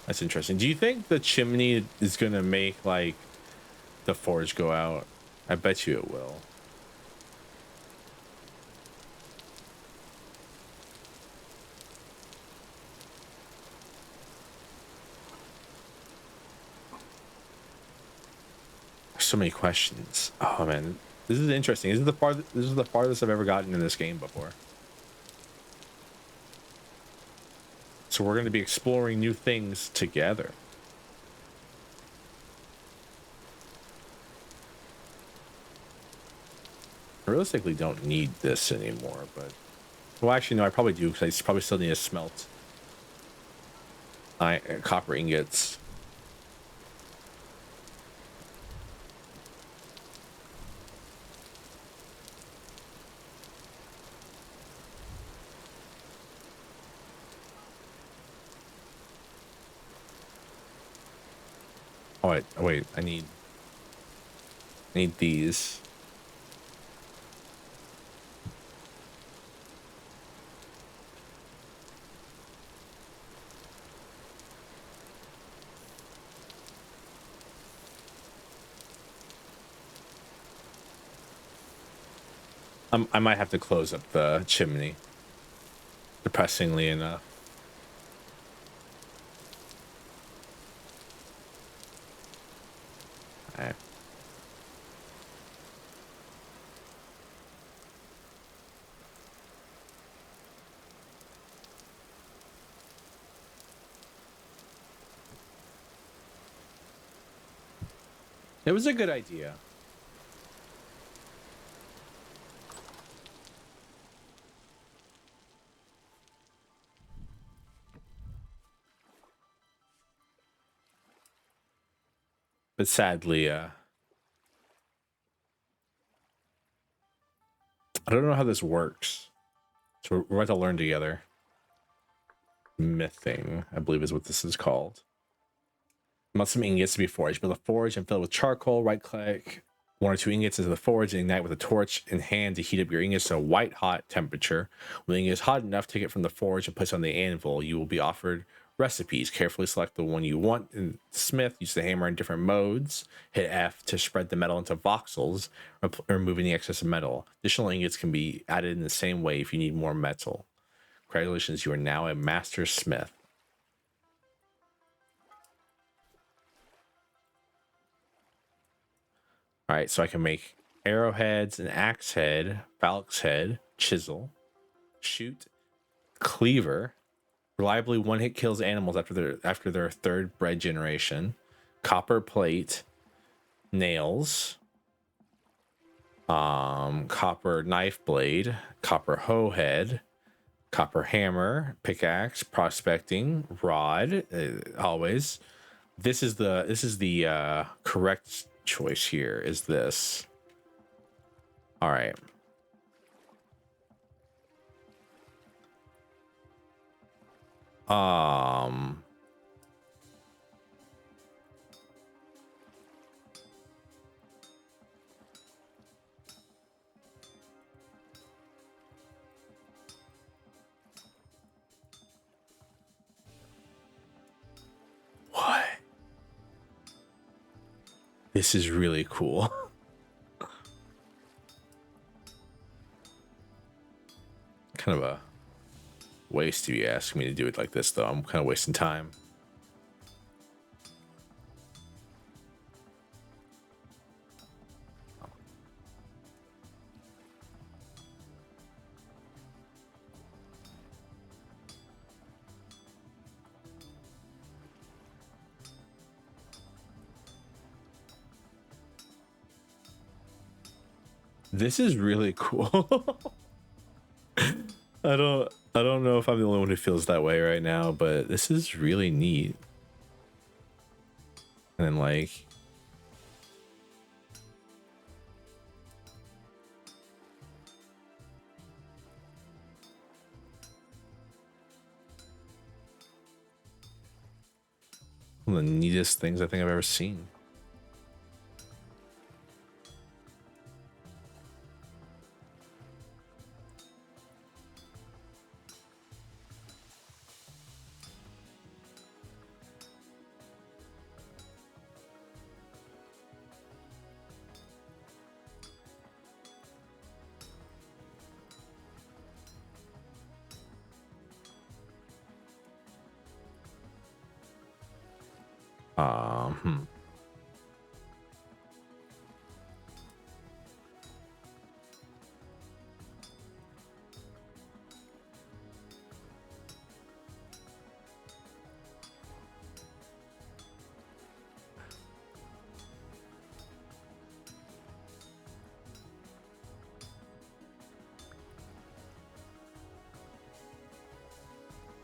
That's interesting. Do you think the chimney is gonna make like the forge go out? I bet you it will. So many questions. Oh man, this is interesting. This is the farthest I've ever gotten in this game before. So we're going to be exploring new things together. I realistically don't need this anymore, but well, actually no, I probably do because I probably still need to smelt copper ingots. Oh wait, I need these. I might have to close up the chimney. Depressingly enough. All right. It was a good idea. But sadly, I don't know how this works. So we're about to learn together. Mything, I believe is what this is called. Must some ingots to be forged. Build a forge and fill it with charcoal. Right click 1 or 2 ingots into the forge and ignite with a torch in hand to heat up your ingots to a white hot temperature. When the ingot is hot enough, take it from the forge and place it on the anvil. You will be offered recipes. Carefully select the one you want. In smith, use the hammer in different modes. Hit F to spread the metal into voxels, removing the excess metal. Additional ingots can be added in the same way if you need more metal. Congratulations, you are now a master smith. All right, so I can make arrowheads, an axe head, phalanx head, chisel, shoot, cleaver, reliably one-hit kills animals after their third bred generation, copper plate, nails, Copper knife blade, copper hoe head, copper hammer, pickaxe, prospecting rod, always. This is the correct choice here, is this. All right. What? This is really cool. Kind of a waste if you ask me to do it like this, though. I'm kind of wasting time. This is really cool. I don't know if I'm the only one who feels that way right now, but this is really neat. And then like one of the neatest things I think I've ever seen.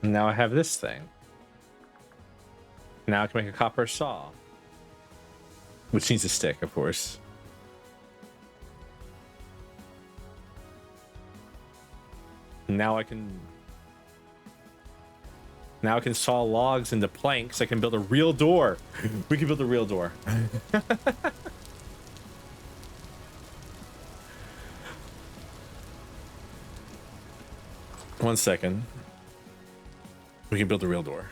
Now I have this thing. Now I can make a copper saw. Which needs a stick, of course. Now I can saw logs into planks. I can build a real door. We can build a real door. One second. We can build a real door.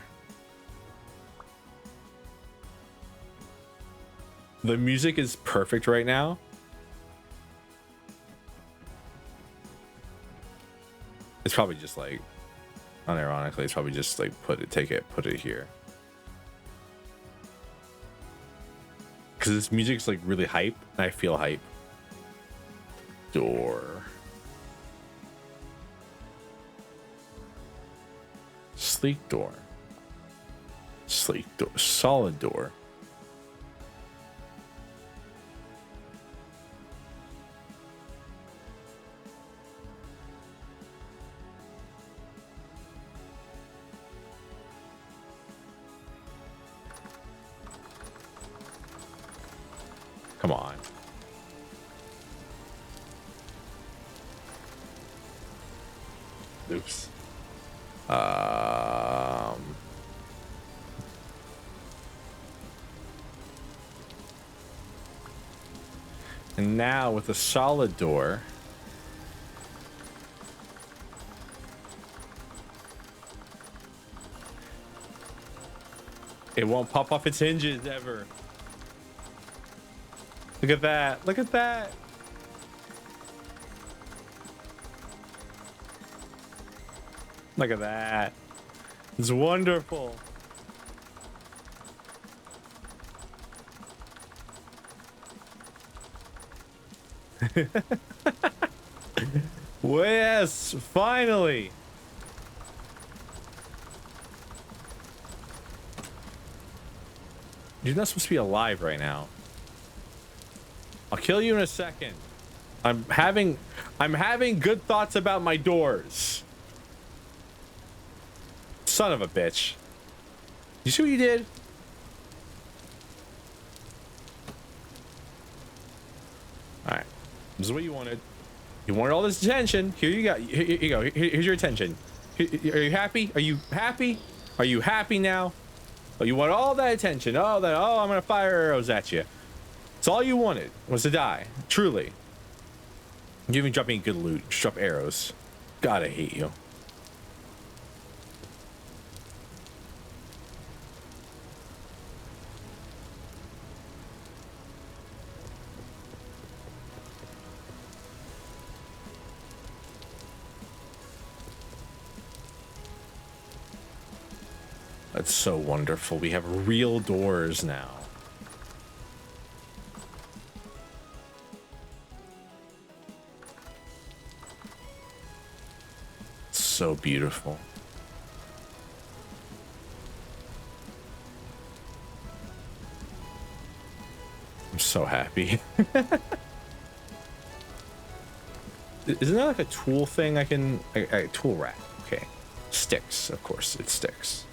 The music is perfect right now. It's probably just like, unironically, it's probably just like put it here. Because this music's like really hype, and I feel hype. Door. Sleek door. Sleek door. Solid door. Come on. Oops. And now with a solid door, it won't pop off its hinges ever. Look at that. Look at that. Look at that. It's wonderful. Well, yes, finally. You're not supposed to be alive right now. I'll kill you in a second. I'm having good thoughts about my doors. Son of a bitch. You see what you did? All right. This is what you wanted. You wanted all this attention. Here you go. Here you go. Here's your attention. Are you happy? Are you happy? Are you happy now? Oh, you want all that attention. Oh, that. Oh, I'm gonna fire arrows at you. It's all you wanted was to die. Truly. You didn't even drop any good loot. Just drop arrows. God, I hate you. That's so wonderful. We have real doors now. So beautiful. I'm so happy. Isn't that like a tool thing I can... a tool rack. Okay. Sticks, of course. It sticks.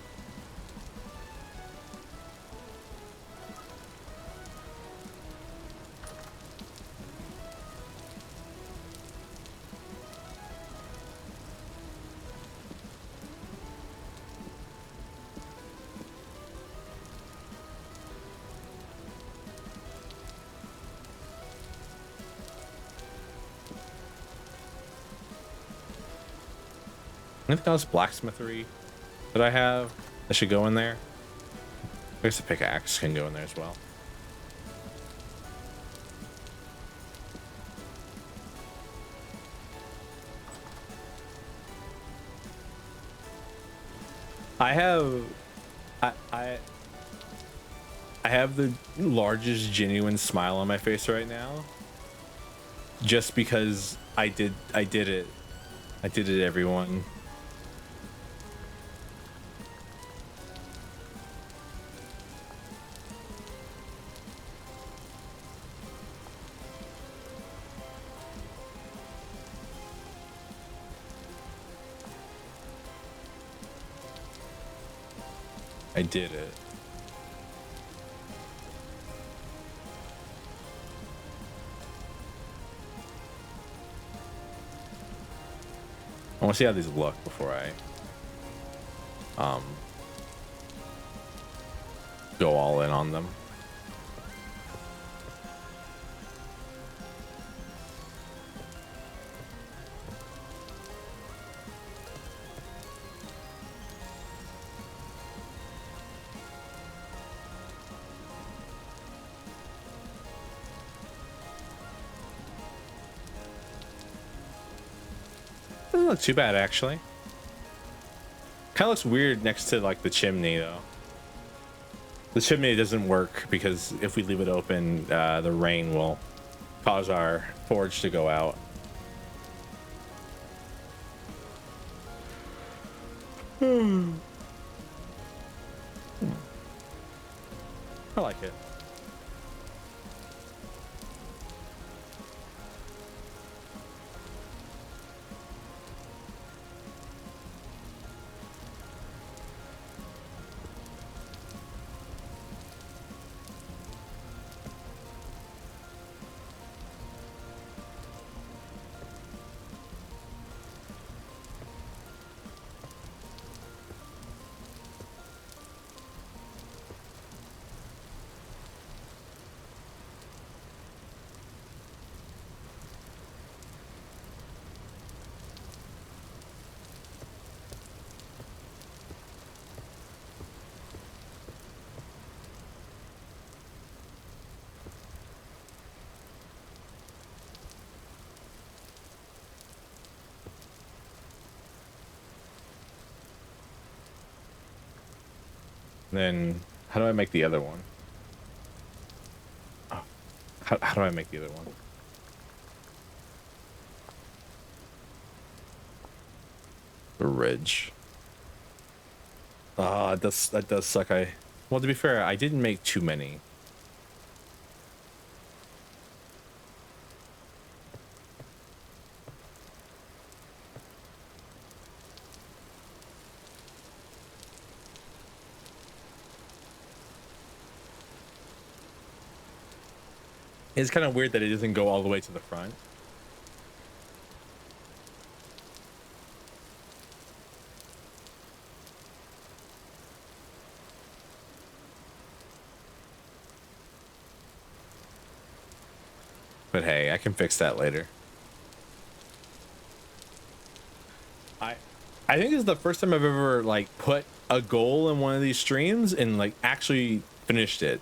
Anything else blacksmithery that I have that should go in there? I guess the pickaxe can go in there as well. I have the largest genuine smile on my face right now, just because I did it, everyone. I did it. I want to see how these look before I go all in on them. Doesn't look too bad, actually. Kind of looks weird next to like the chimney, though. The chimney doesn't work because if we leave it open, the rain will cause our forge to go out. I like it. Then how do I make the other one? Oh, how do I make the other one? The ridge. Ah, that does suck. Well, to be fair, I didn't make too many. It's kind of weird that it doesn't go all the way to the front. But hey, I can fix that later. I think this is the first time I've ever like put a goal in one of these streams and like actually finished it.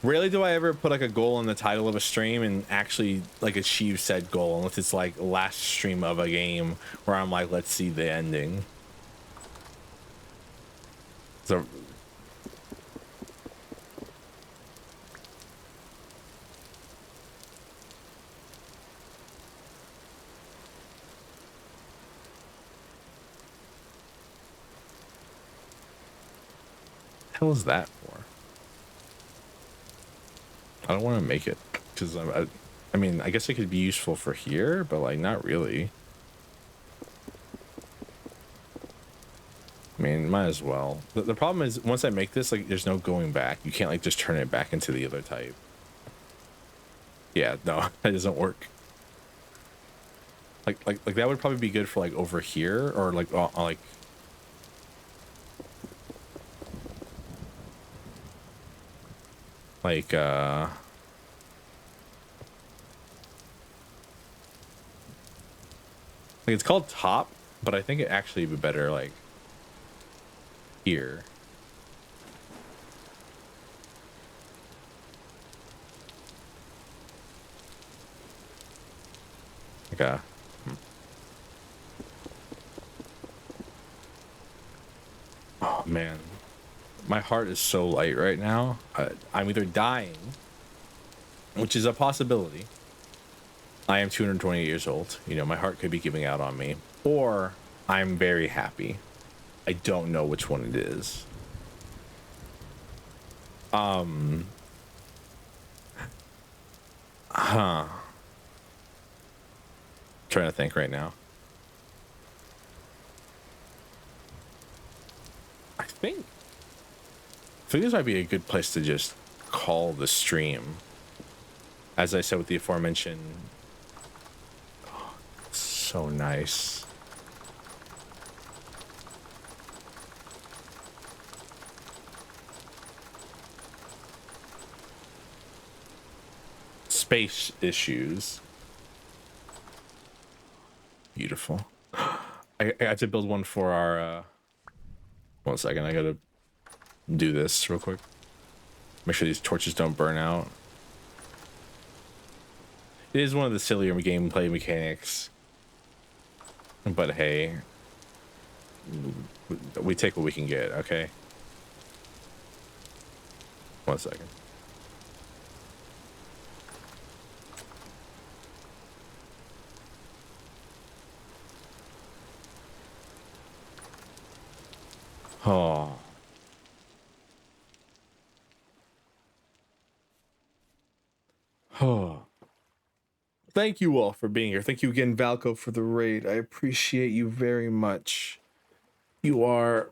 Rarely do I ever put like a goal in the title of a stream and actually like achieve said goal, unless it's like last stream of a game where I'm like, let's see the ending. So the hell is that for? I don't want to make it because I mean, I guess it could be useful for here, but like not really. I mean, might as well. The problem is once I make this, like there's no going back. You can't like just turn it back into the other type. Yeah, no, that doesn't work. Like that would probably be good for like over here or like like it's called top, but I think it actually would be better like here. Okay. Oh man, my heart is so light right now. I'm either dying, which is a possibility. I am 220 years old. You know, my heart could be giving out on me, or I'm very happy. I don't know which one it is. Trying to think right now. I think this might be a good place to just call the stream. As I said with the aforementioned, oh, so nice. Space issues. Beautiful. I have to build one for our 1 second, I gotta do this real quick. Make sure these torches don't burn out. It is one of the sillier gameplay mechanics, but hey, we take what we can get. Okay, 1 second. Oh. Oh. Thank you all for being here. Thank you again, Valco, for the raid. I appreciate you very much. You are,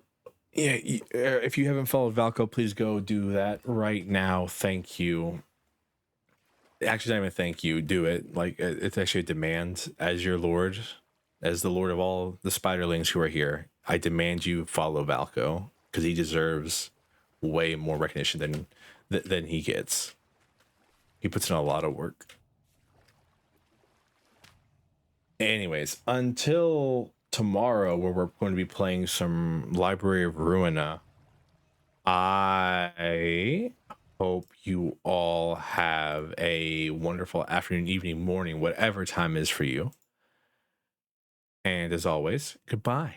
yeah, if you haven't followed Valco, please go do that right now. Thank you. Actually, not even thank you. Do it. Like, it's actually a demand as your lord, as the lord of all the spiderlings who are here. I demand you follow Valco because he deserves way more recognition than he gets. He puts in a lot of work. Anyways, until tomorrow, where we're going to be playing some Library of Ruina, I hope you all have a wonderful afternoon, evening, morning, whatever time is for you. And as always, goodbye.